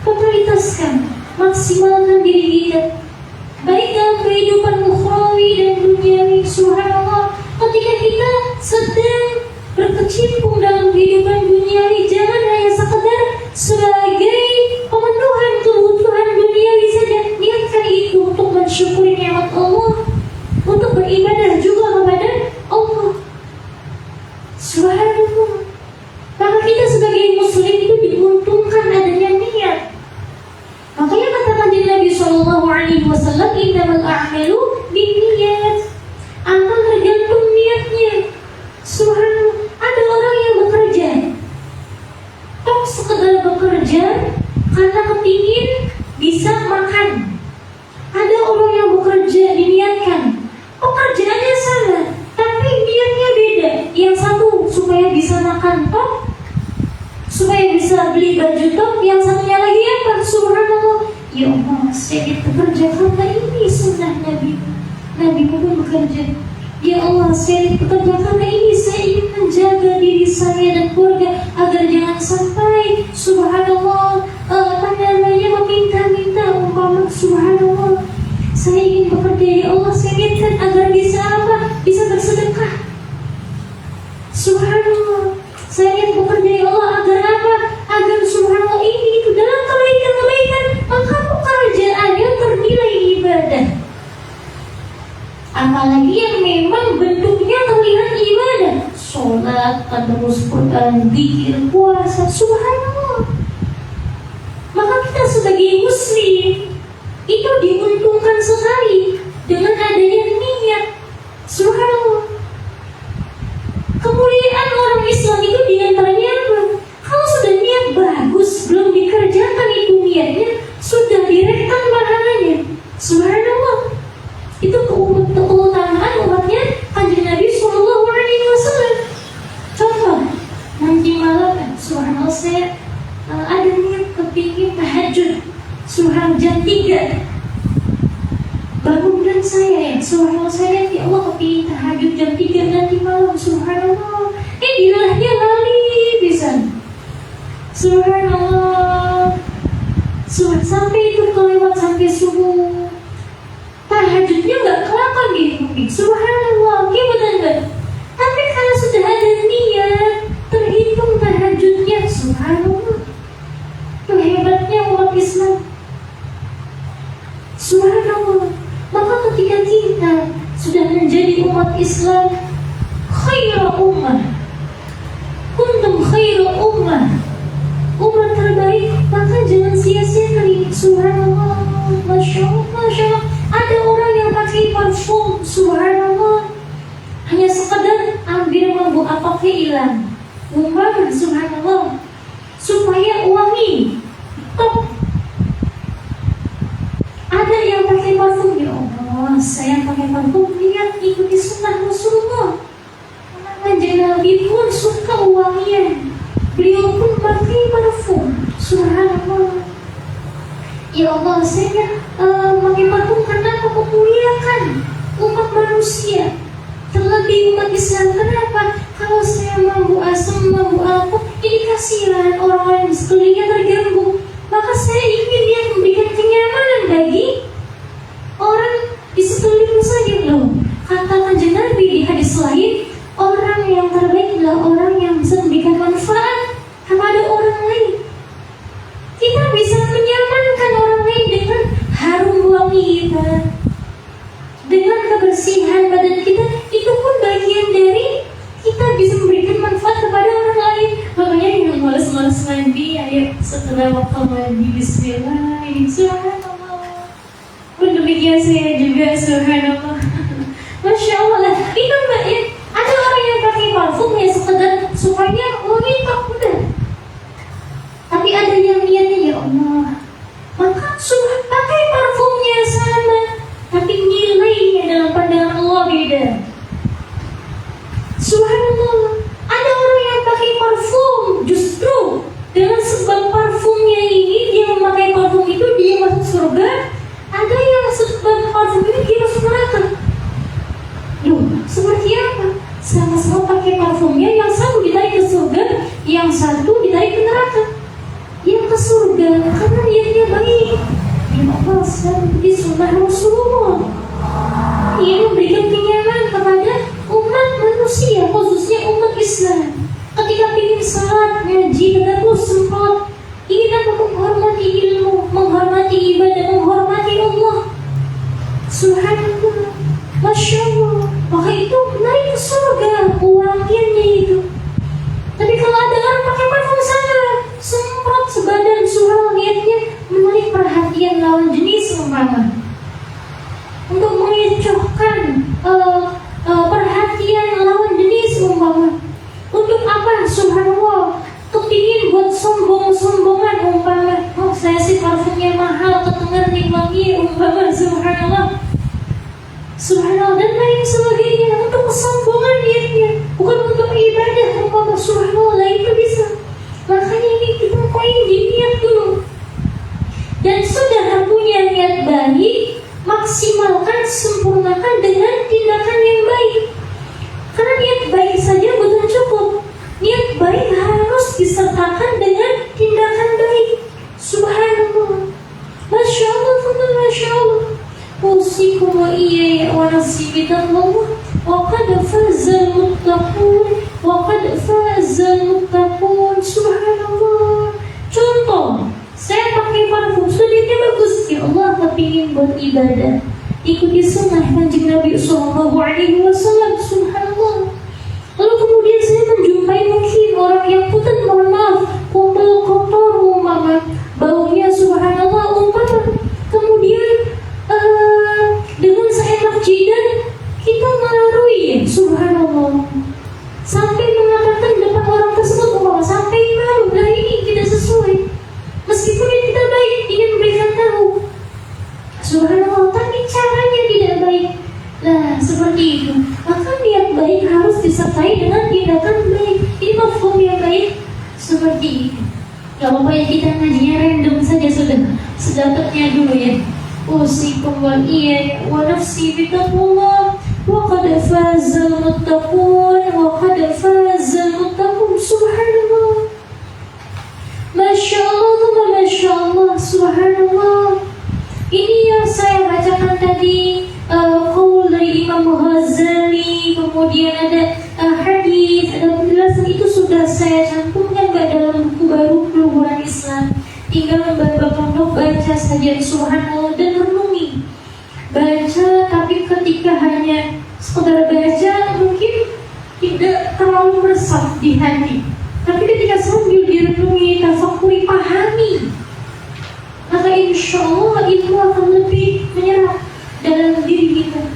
prioritaskan, maksimalkan diri kita, baik dalam kehidupan ukhrawi dan duniawi. Subhanallah, ketika kita sedang berkecimpung dalam kehidupan duniawi, jangan hanya sekedar sebagai pemenuhan kebutuhan duniawi saja. Niatkan itu untuk mensyukuri nikmat Allah, untuk beribadah juga kepada Allah. Subhanallah. Maka kita sebagai muslim itu diuntungkan adanya niat. Makanya katakan Nabi Shallallahu Alaihi Wasallam, innamal a'malu binniyat. Amal tergantung niatnya. Subhanallah. Ada orang yang bekerja, sekedar bekerja karena kepingin bisa makan. Ada orang yang bekerja diniatkan, pekerjaannya sama, tapi niatnya beda. Yang satu supaya bisa makan top, supaya bisa beli baju top. Yang satunya lagi apa? Subhanallah, ya Allah, saya bekerja karena ini sunnah Nabi. Nabi pun bekerja. Ya Allah, saya bekerja karena ini, saya ingin menjaga diri saya dan keluarga agar jangan sampai subhanallah meminta-minta umpama. Subhanallah, saya ingin bekerja, ya Allah, saya inginkan agar bisa apa? Bisa bersedekah. Subhanallah, saya ingin bekerja, ya Allah, agar apa? Agar subhanallah ini itu dalam kebaikan-kebaikan, maka pekerjaannya ternilai ibadah. Apalagi yang memang bentuknya terlihat ibadah, sholat, terus Quran, zikir, puasa. Subhanallah. Maka kita sebagai muslim itu diuntungkan sekali dengan adanya niat. Subhanallah. Kemuliaan orang Islam itu diantaranya apa? Kalau sudah niat bagus, belum dikerjakan itu niatnya, sudah direkam pahalanya. Subhanallah. Itu keutamaan umatnya Kanjeng Nabi Sallallahu Alaihi Wasallam. Contoh, nanti malam, subhanallah, saya ada niat kepingin tahajud, subhanallah, jam 3 bangun dan saya, ya subhanallah, saya ya Allah kepingin tahajud jam 3 nanti malam. Subhanallah, bilahnya lali bisa. Subhanallah, sampai itu kelewat sampai subuh. Tahajudnya nggak kelakon di subhanallah, betul nggak? Tapi kalau sudah ada niat, terhitung tahajudnya. Subhanallah, itu hebatnya umat Islam. Subhanallah. Maka ketika kita sudah menjadi umat Islam, khairu ummah, kuntum khairu ummah, umat terbaik, maka jangan sia-siakan ini. Subhanallah, masya Allah, masya Allah. Ada orang yang pakai parfum, subhanallah, hanya sekedar ambil bambu apa hilang, umpama, subhanallah, supaya wangi, top. Ada yang pakai parfum, ya Allah, saya pakai parfum, lihat ikuti sunnah Rasulullah. Kanjeng Nabi pun suka wangian, beliau pun pakai parfum, subhanallah. Ya Allah, saya pakai parfum karena memuliakan umat manusia, terlebih umat Islam. Kenapa? Kalau saya mampu asam, mampu apa, ini kasihan orang-orang di sekelilingnya terganggu. Maka saya ingin dia memberikan kenyamanan bagi orang di sekeliling saya. Loh, kata Kanjeng Nabi di hadis lain, orang yang terbaik adalah orang yang bisa memberikan manfaat kepada orang lain. Kita bisa menyamankan orang lain dengan harum wangi kita, dengan kebersihan badan kita. Itu pun bagian dari kita bisa memberikan manfaat kepada orang lain. Makanya yang malas-malas mandi, ayo setelah waktu mandi bismillah, ini subhanallah. Pun demikian saya juga, subhanallah. Masya Allah lah. Itu mbak ya, ada orang yang pakai parfum ya sekedar supaya wangi tak udah. Tapi ada yang niatnya, ya Allah, maka sudah pakai parfumnya sama, mengikuti sunnah Rasulullah. Ia memberikan kenyamanan kepada umat manusia, khususnya umat Islam. Ketika ingin salat, ngaji, tetapi sempat ingin apa? Menghormati ilmu, menghormati ibadah, menghormati Allah. Subhanallah, Masya Allah. Maka itu naik ke surga wangiannya itu. Tapi kalau ada orang pakai parfum sana, semprot sebadan, surah niatnya menarik perhatian lawan jenis umpama, untuk mengecohkan perhatian lawan jenis umpama. Untuk apa? Subhanallah, kepingin buat sombongan umpama. Oh, saya sih parfumnya mahal, ketenger nih wangi umpama. Subhanallah dan lain sebagainya. Untuk kesombongan niatnya, bukan untuk ibadah umpama. Subhanallah, itu bisa. Makanya ini kita poin di niat dulu. Dan sudah punya niat baik, maksimalkan, sempurnakan dengan tindakan yang baik. Karena niat baik saja belum cukup. Niat baik harus disertakan dengan tindakan baik. Subhanallah, Masya Allah, Masya Allah. Usikum wa iyaya wa nafsi bitallah. Wa qad fazal muttaqun. Wa qad fazal muttaqun. Subhanallah. Contoh, saya pakai parfum, studionya bagus. Ya Allah, kepingin buat ibadah, ikuti sunnah Kanjeng Nabi Sallallahu Alaihi Wasallam. Subhanallah. Lalu kemudian saya menjumpai mungkin orang yang punten, mohon maaf, kumpul kotor umpama, baunya subhanallah umpama. Kemudian dengan seenak jidat kita mengarui ya, subhanallah, sampai mengatakan depan orang tersebut umpama, sampai malu. Nah ini tidak sesuai. Meskipun ini tidak baik, ingin memberikan tahu, subhanallah, tapi caranya tidak baik. Nah, seperti itu. Maka niat baik harus disertai dengan tindakan baik. Ini mafhum yang baik seperti itu. Gak apa-apa ya, kita ngajinya random saja sudah. Sedapatnya dulu ya. Usikum wal iyaya wa nafsi bitaqullah. Wa qad fazal muttaqun. Wa qad fazal muttaqun. Subhanallah, Masya Allah, Masya Allah. Subhanallah. Ini yang saya bacakan tadi, qaul dari Imam Ghazali, kemudian ada hadis, ada penjelasan, itu sudah saya cantumkan dalam buku baru Puluhan Islam. Tinggal membaca pondok, baca saja subhanallah dan renungi. Baca, tapi ketika hanya sekedar baca mungkin tidak terlalu meresap di hati. Tapi ketika sambil direnungi, tafakuri, pahami, maka insya Allah itu akan lebih menyerap dalam diri kita.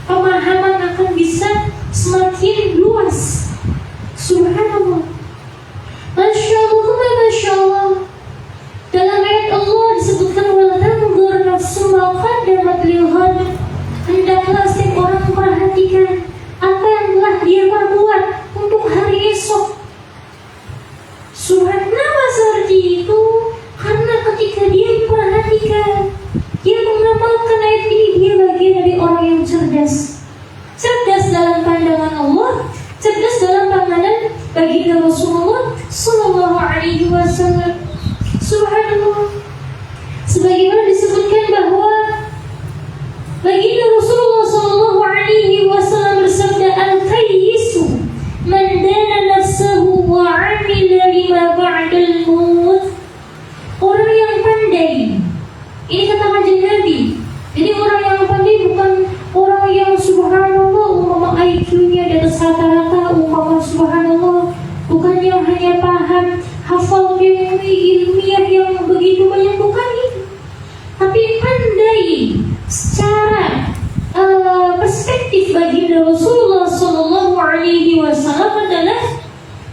Pemahaman akan bisa semakin luas. Subhanallah, Masya Allah, Masya Allah. Dalam ayat Allah disebutkan wala tanzur nafsu ma qaddamat lil ghad. Hendaklah setiap orang memperhatikan apa yang telah dia perbuat untuk hari esok. Subhanallah, seperti itu. Karena ketika dia memperhatikan, dia mengamalkan ayat ini, dia bagian dari orang yang cerdas. Cerdas dalam pandangan Allah, cerdas dalam pandangan baginda Rasulullah Sallallahu Alaihi Wasallam. Subhanallah. Sebagaimana disebutkan bahwa baginda Rasulullah Sallallahu Alaihi Wasallam bersabda, al-kayyisu man dana nafsahu wa 'amila lima ba'dal maut. Orang yang pandai, ini kata Kanjeng Nabi. Jadi orang yang pandai bukan orang yang subhanallah umpama IQ-nya di atas rata-rata, umpama subhanallah, bukan yang hanya paham, hafal ilmiah yang begitu banyak, bukan itu. Tapi pandai secara perspektif baginda Rasulullah Sallallahu Alaihi Wasallam adalah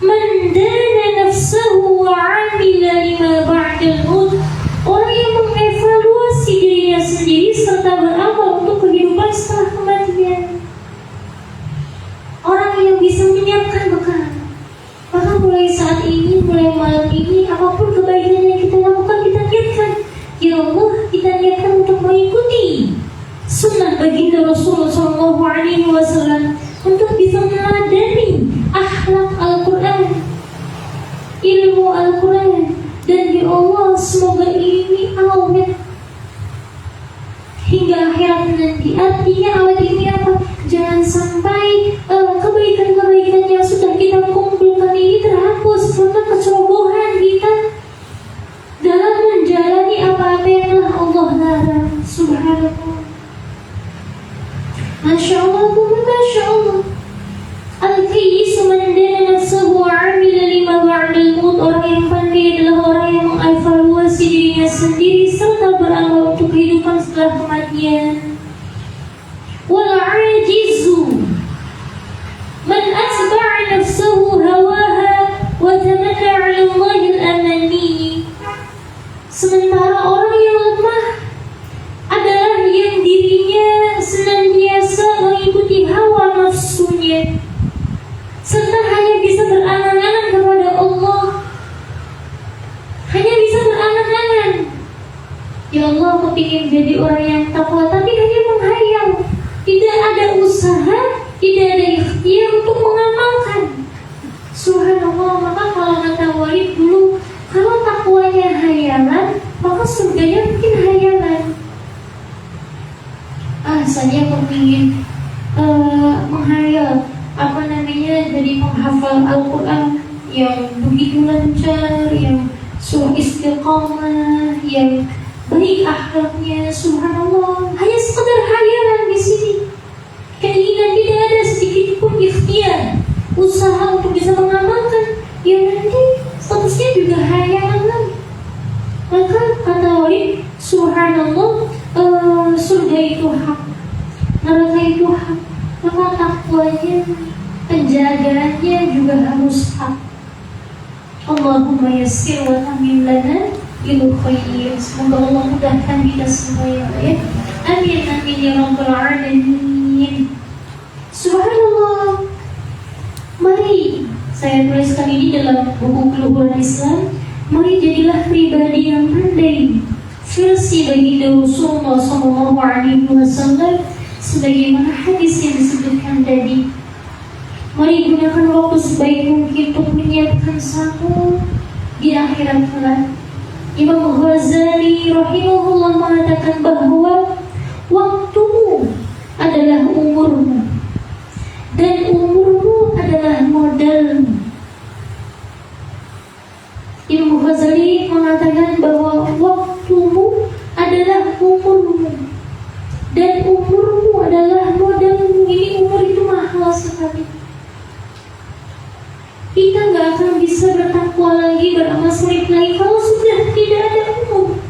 man dana nafsahu wa 'amila lima ba'dal maut. Orang yang mengevaluasi dirinya sendiri serta beramal untuk kehidupan setelah kematian. Orang yang bisa menyiapkan bekal. Maka mulai saat ini, mulai malam ini, apapun kebaikan yang kita lakukan, kita niatkan, ya Allah, kita niatkan untuk mengikuti sunnah baginda Rasulullah Sallallahu Alaihi Wasallam, untuk bisa meneladani akhlak Al-Quran, ilmu Al-Quran. Dan ya Allah, semoga ini awet hingga akhirat nanti. Artinya awal ini apa? Jangan sampai kebaikan-kebaikan yang sudah kita kumpulkan ini terhapus karena kecerobohan kita dalam menjalani apa-apa yang telah Allah larang. Subhanallah. Masya Allah, Masya Allah. Al-Kayyis man dana nafsahu wa 'amila lima ba'dal maut. Orang yang pandai adalah orang yang mengevaluasi dirinya sendiri serta beramal untuk kehidupan setelah kematian. Wal 'ajizu man atba'a nafsahu hawaha wa tamanna 'ala Allahi al-amani. Sementara orang yang lemah adalah yang dirinya senantiasa mengikuti hawa nafsunya serta hanya bisa berangan-angan kepada Allah, hanya bisa berangan-angan, ya Allah aku ingin jadi orang yang takwa, tapi hanya menghayal, tidak ada usaha, tidak ada ikhtiar untuk mengamalkan. Subhanallah. Maka kalau kata Walid dulu, kalau takwanya hayalan, maka surganya mungkin hayalan. Saya ingin menghayal jadi penghafal Al-Quran yang begitu lancar, yang surah istiqamah, yang baik akhlaknya. Subhanallah, hanya sekedar hayalan di sini. Keinginan tidak ada sedikit pun ikhtiar, usaha untuk bisa mengamalkan, ya nanti statusnya juga hayalan lagi. Maka kata Walid, subhanallah, surga itu hak, neraka itu hak, maka takwanya, penjagaannya juga harus hak. Allahumma yassir wa tamin lana bil khair. Semoga Allah mudahkan kita semua ya Allah. Amin amin ya rabbal alamin. Subhanallah. Mari saya tuliskan ini dalam buku Keluhuran Islam. Mari jadilah pribadi yang pandai. Versi baginda Rasulullah SAW sebagaimana hadis yang disebutkan tadi. Mari gunakan waktu sebaik mungkin untuk menyiapkan samu di akhirat kelak. Imam Ghazali rahimahullah mengatakan bahwa waktumu adalah umurmu dan umurmu adalah modalmu. Imam Ghazali mengatakan bahwa waktumu adalah umurmu dan umurmu adalah modalmu. Ini umur itu mahal sekali. Kita gak akan bisa bertakwa lagi, beramal soleh lagi kalau sudah tidak ada umur.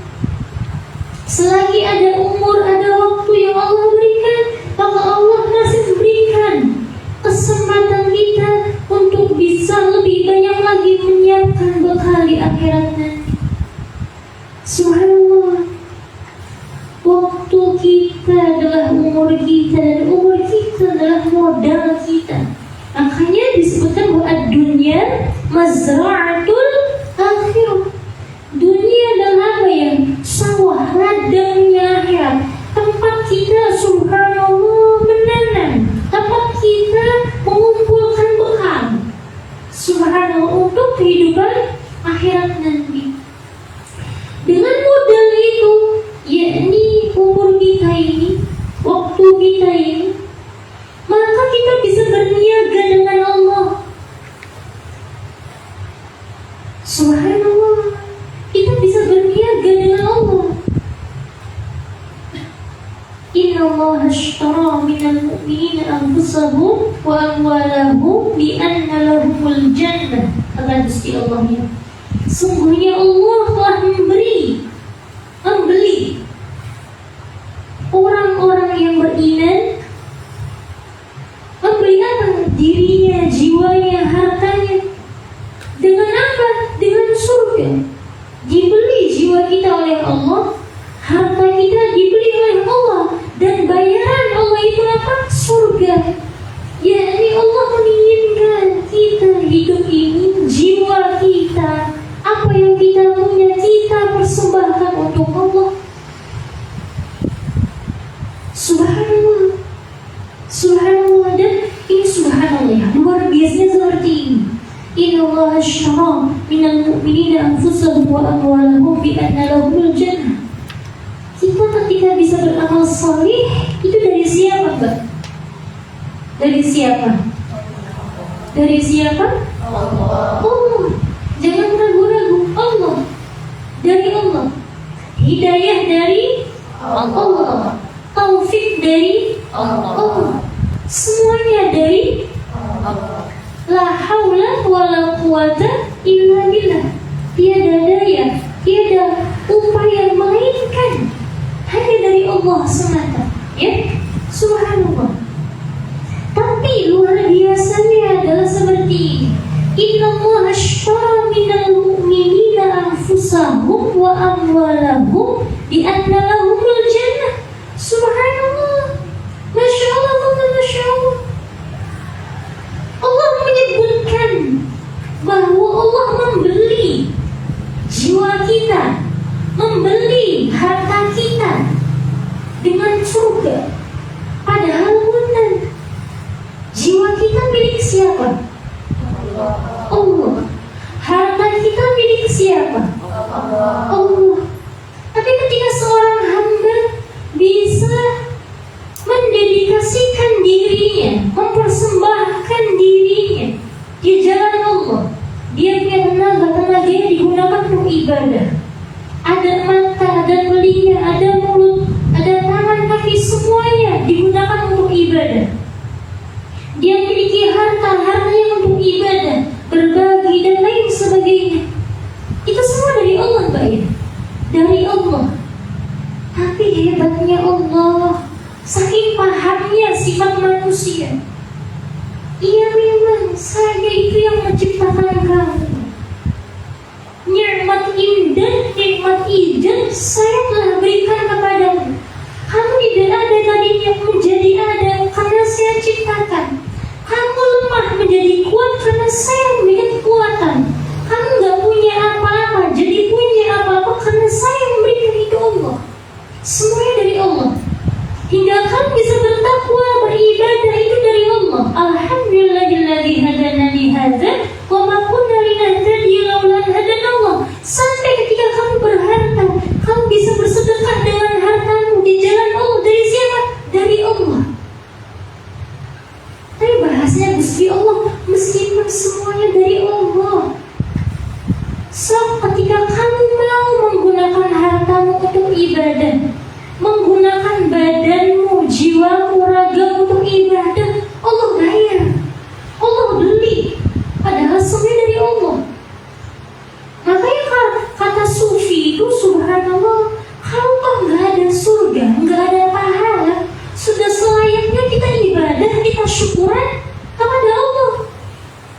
Selagi ada umur, ada waktu yang Allah berikan, maka Allah masih memberikan kesempatan kita untuk bisa lebih banyak lagi menyiapkan bekal di akhirat nanti. Subhanallah. Waktu kita adalah umur kita dan umur kita adalah modal kita. Makanya disebutkan bahwa dunia mazra'atul akhirah. Dunia adalah apa ya? Sawah ladangnya akhirat. Tempat kita subhanallah menanam, tempat kita mengumpulkan bekal subhanallah untuk kehidupan akhirat nanti. Dengan modal itu, yakni umur kita ini, waktu kita ini, maka kita bisa berniaga dengan Allah. Subhanallah, kita bisa berniaga dengan Allah. Inna Allah ashtara minal mu'minina anfusahum wa amwalahum bi anna lahumul jannah. Kata Gusti Allah ya, sungguhnya Allah telah membeli orang-orang yang beriman, membeli apa? Dirinya, jiwanya, hartanya. Dengan apa? Dengan surga. Dibeli jiwa kita oleh Allah, harta kita dibeli oleh Allah, dan bayaran Allah itu apa? Surga. Yakni Allah menginginkan kita hidup ini, jiwa kita, apa yang kita punya, kita persembahkan untuk Allah. Subhanallah. Subhanallah. Dan ini subhanallah ya, luar biasa seperti ini. Inna Allah ashtara minal mu'minina anfusahum wa amwalahum bi anna lahumul jannah. Kita ketika bisa beramal coba? Dari siapa? Dari siapa? Allah. Jangan ragu-ragu, Allah. Dari Allah. Hidayah dari Allah. Taufik dari Allah. Semuanya dari Allah. La haula wala quwata illa billah. Tiada daya, tiada upaya melainkan hanya dari Allah semata. Ya, subhanallah. Tapi luar biasanya adalah seperti ini. Inna Allah ashtara minal mu'minina anfusahum wa amwalahum bi anna lahumul jannah. Subhanallah. Masya Allah, Masya Allah. Allah menyebutkan bahwa Allah membeli jiwa kita, membeli harta kita dengan surga. Padahal bukan. Jiwa kita milik siapa? Allah. Harta kita milik siapa? Allah. Tapi ketika seorang hamba bisa mendedikasikan dirinya, mempersembahkan dirinya di jalan Allah, dia punya tenaga-tenaganya digunakan untuk ibadah. Ada mata, ada telinga, ada mulut, ada tangan, kaki, semuanya digunakan untuk ibadah. Dia memiliki hartanya untuk ibadah, berbagi dan lain sebagainya. Itu semua dari Allah, Mbak ya. Dari Allah. Tapi hebatnya Allah, saking pahamnya sifat manusia. Iya memang saya itu yang menciptakan kamu. Nikmat indah, nikmat ijazah saya telah berikan kepadamu. Kamu tidak ada tadinya menjadi ada karena saya ciptakan. Kamu lemah menjadi kuat karena saya memberikan kekuatan. Kamu gak punya apa-apa jadi punya apa-apa karena saya memberikan itu Allah. Semuanya dari Allah. Hingga kamu bisa bertakwa, beribadah, itu dari Allah. Alhamdulillahilladzi hadana li hadza wa ma kunna linahtadiya laula an hadana Allah. Sampai ketika kamu berharta, kamu bisa bersedekah dengan hartamu di jalan Allah. Dari siapa? Dari Allah. Tapi bahasanya Gusti Allah, meskipun semuanya dari Allah. So, ketika kamu mau menggunakan hartamu untuk ibadah, menggunakan badanmu, jiwamu, ragamu untuk ibadah, Allah bayar, Allah beli. Padahal semuanya dari Allah. Makanya kata sufi itu, subhanallah, kalau toh nggak ada surga, nggak ada pahala, sudah selayaknya kita ibadah, kita syukuran kepada Allah.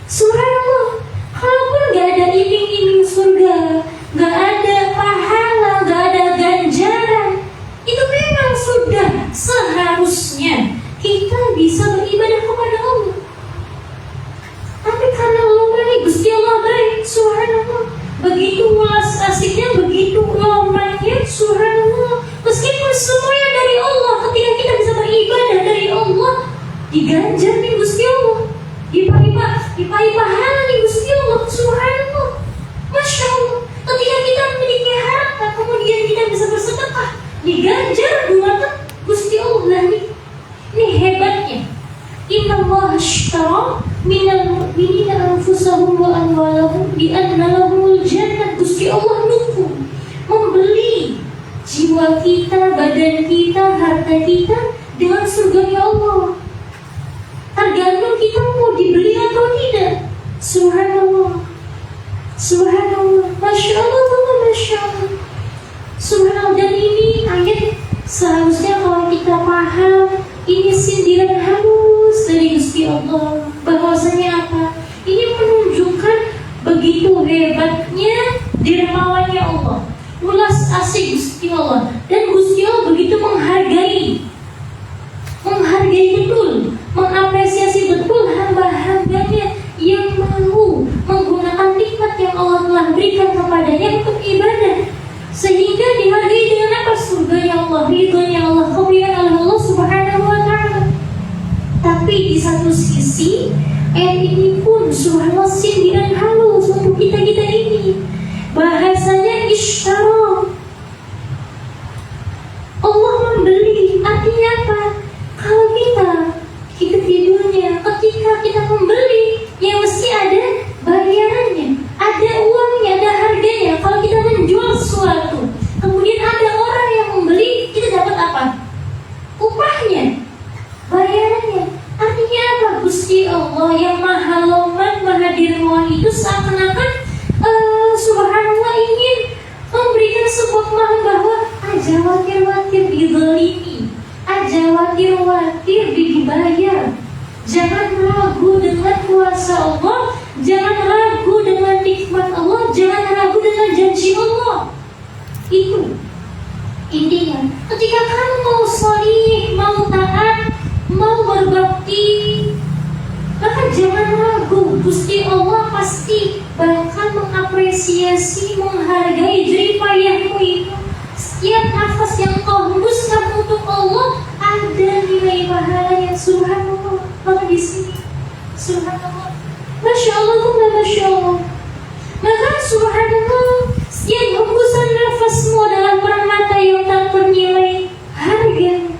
Subhanallah. Kalaupun nggak ada iming-iming surga, nggak ada pahala, nggak ada ganjaran, itu memang sudah seharusnya kita bisa beribadah kepada Allah. Tapi karena Allah baik, Gusti Allah baik, subhanallah, begitu ulas asiknya, begitu lamanya, subhanallah. Meskipun semuanya dari Allah, ketika kita bisa beribadah dari Allah, diganjar nih Gusti Allah, dipahi pahala nih Gusti Allah, subhanallah, masya Allah. Ketika kita memiliki harta, kemudian kita bisa bersedekah, diganjar gunakan Gusti Allah lagi. Ini hebatnya. Inna Allah ashtara minal mu'minina anfusahum wa amwalahum bi anna lahumul jannah. Gusti Allah dukung, membeli jiwa kita, badan kita, harta kita dengan surga Allah. Tergantung kita mau dibeli atau tidak. Subhanallah, subhanallah, masya Allah, masya Allah. Subhanallah. Dan ini ayat seharusnya kalau kita paham, ini sindiran halus dari Gusti Allah. Bahwasanya apa? Ini menunjukkan begitu hebatnya dermawannya Allah, ulas asih Gusti Allah. Dan Gusti Allah begitu menghargai betul, mengapresiasi betul hamba-hambanya yang mau menggunakan nikmat yang Allah telah berikan kepadanya untuk ibadah, sehingga dihargai dengan apa? Surganya Allah, ridhonya Allah, kemuliaan Allah subhanahu wa ta'ala. Tapi di satu sisi ayat ini pun subhanallah sindiran halus untuk kita ini. Bahasanya ishtara, Allah membeli. Artinya apa? Kalau kita Allah yang maha loman, maha dermawan itu seakan-akan subhanallah ingin memberikan sebuah pemahaman bahwa aja watir-watir dizalimi, aja watir-watir dibayar. Jangan ragu dengan kuasa Allah, jangan ragu dengan nikmat Allah, jangan ragu dengan janji Allah. Itu intinya. Ketika kamu mau sholih, mau taat, mau berbakti, maka jangan ragu, Gusti Allah pasti bakal mengapresiasi, menghargai jeripayahmu itu. Setiap nafas yang kau hembuskan untuk Allah ada nilai pahala yang subhanallah. Maka di sini subhanallah, masya Allah, masya Allah. Maka subhanallah, setiap hembusan nafasmu adalah permata yang tak ternilai harganya.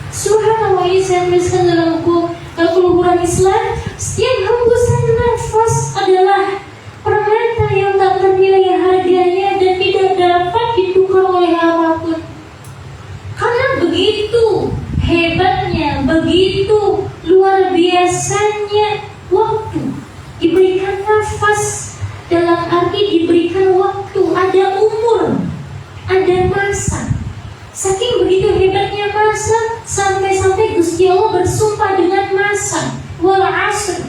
Subhanallah, ini saya tuliskan dalam buku Al-Quluburan Islam. Setiap hembusan nafas adalah permata yang tak ternilai harganya dan tidak dapat ditukar oleh apapun. Karena begitu hebatnya, begitu luar biasanya waktu. Diberikan nafas dalam arti diberikan waktu, ada umur, ada masa. Saking begitu hebatnya masa, sampai-sampai Gusti Allah bersumpah dengan masa. Wal asr,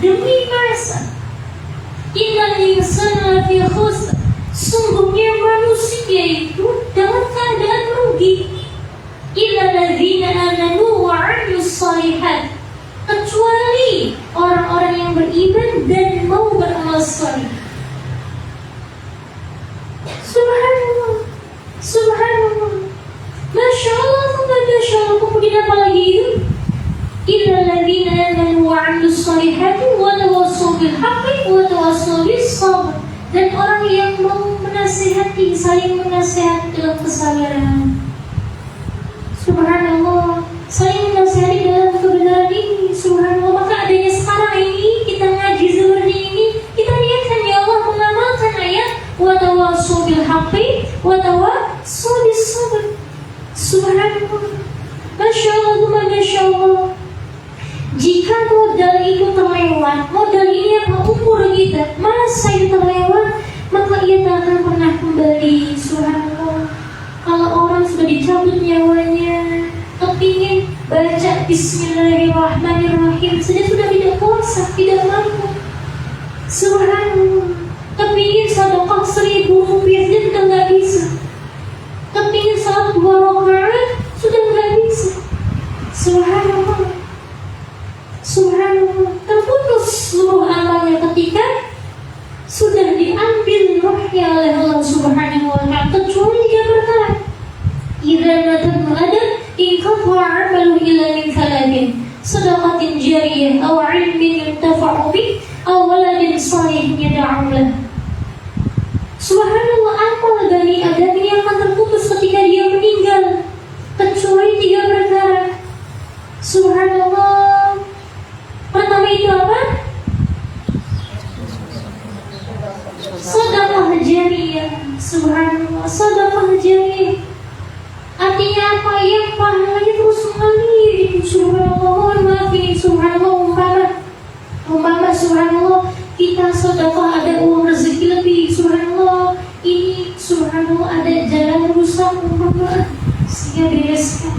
demi masa. Innal insana lafi khusr, sungguhnya manusia itu dalam keadaan rugi. Illal ladzina amanu wa 'amilus shalihat, kecuali orang-orang yang beriman dan mau beramal saleh. Subhanallah, subhanallah, masya Allah, masya Allah. Kemudian apa lagi itu? Illal ladzina amanu wa 'amilus shalihati wa tawassaw bil haqqi wa tawassaw bis sabr, dan orang yang mau menasihati, saling menasihati dalam kesabaran. Subhanallah, saling menasihati dalam kebenaran ini. Subhanallah, maka adanya sekarang ini kita ngaji seperti ini, kita niatkan ya Allah mengamalkan ayat wa tawassaw bil haqqi wa tawassaw bis sabr. Subhanallah, masya Allah, masya Allah. Jika modal itu terlewat, modal ini apa, umur kita, masa itu terlewat, maka ia tak akan pernah kembali. Subhanallah. Kalau orang sudah dicabut nyawanya, kepingin baca Bismillahirrahmanirrahim saja sudah tidak kuasa, tidak mampu. Subhanallah. Kepingin sedekah 1.000 rupiah saja sudah nggak bisa. Kepingin salat 2 rakaat sudah nggak bisa. Subhanallah, subhanallah. Terputus seluruh amalnya ketika sudah diambil rohnya oleh Allah Subhanahu wa ta'ala, kecuali dia berkata, idza nadam adam inqata 'amalu illa min thalathin, sadaqatin jariyah aw 'ilmin yuntafa'u bih aw waladin salihin yad'u lahu. Subhanallah, amal Bani Adam ini akan terputus ketika dia meninggal, kecuali 3 perkara. Subhanallah. Pertama itu apa? Sedekah jariyah. Subhanallah, sedekah jariyah. Artinya apa? Yang pahalanya terus mengalir. Subhanallah, mohon maaf ini. Subhanallah, umpama subhanallah kita sedekah ada uang rezeki lebih. Subhanallah, ini subhanallah ada jalan rusak, umpama saya bereskan,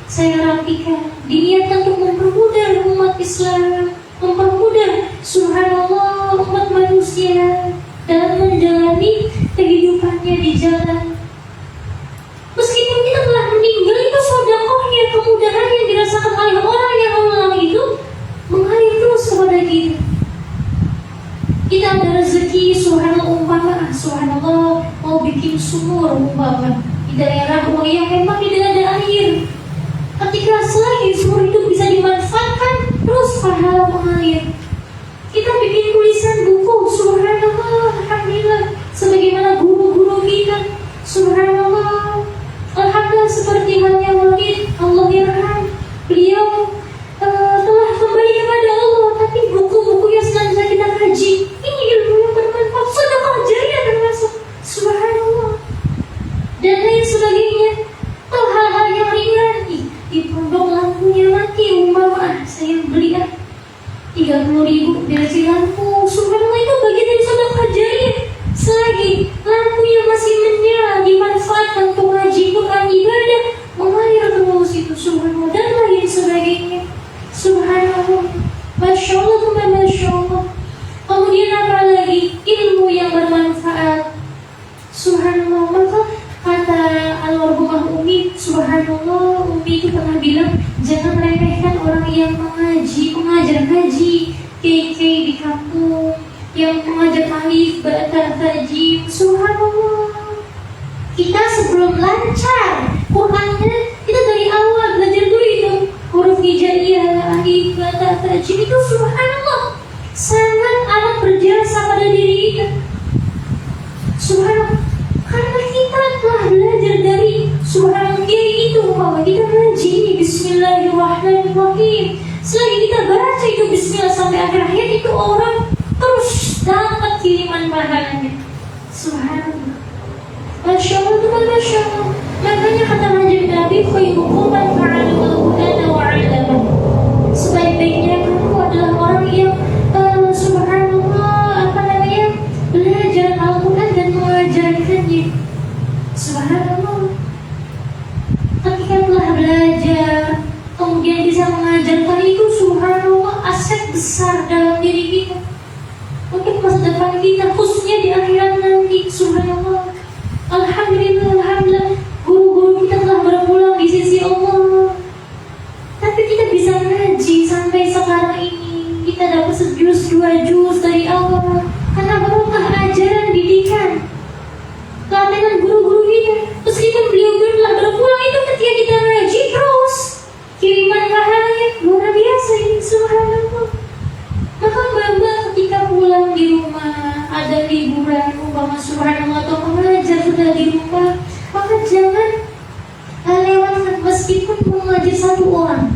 saya rapikan, diniatkan untuk mempermudah umat Islam, mempermudah subhanallah umat manusia dalam menjalani kehidupannya di jalan. Meskipun kita telah meninggal, itu sedekahnya, kemudahan yang dirasakan oleh orang yang Allah itu mengalir terus kepada kita. Kita ada rezeki subhanallah, umpama subhanallah mau bikin sumur umpama di daerah yang memang tidak ada air. Ketika selagi sumur itu bisa dimanfaatkan, terus pahala mengalir. Kita bikin tulisan buku subhanallah, alhamdulillah, sebagaimana guru-guru kita itu bahwa kita ngaji Bismillahirrahmanirrahim. Selagi kita baca itu Bismillah sampai akhir ayat, itu orang terus dapat kiriman pahalanya. Subhanallah. Masya Allah tuh, Masya Allah. Makanya kata Nabi, khairukum man ta'allama al-Qur'ana wa 'allamahu. Sebaik-baiknya kamu adalah orang yang subhanallah, belajar Al-Quran dan mengajarkannya. Subhanallah. Ketika telah belajar, kemudian bisa mengajarkan itu, subhanallah, aset besar dalam diri kita untuk masa depan kita, khususnya di akhirat nanti. Subhanallah. Alhamdulillah, alhamdulillah, guru-guru kita telah berpulang di sisi Allah. Tapi kita bisa ngaji sampai sekarang ini, kita dapat sejus, 2 juz dari Allah karena barokah ajaran didikan pelatihan guru-guru kita. Meskipun beliau telah berpulang, itu ketika kita ngaji terus kiriman pahalanya luar biasa ini. Subhanallah. Maka bangga ketika pulang di rumah ada liburan, umpama subhanallah, atau mengajar sudah di rumah, maka jangan lewatkan meskipun mengajar 1 orang,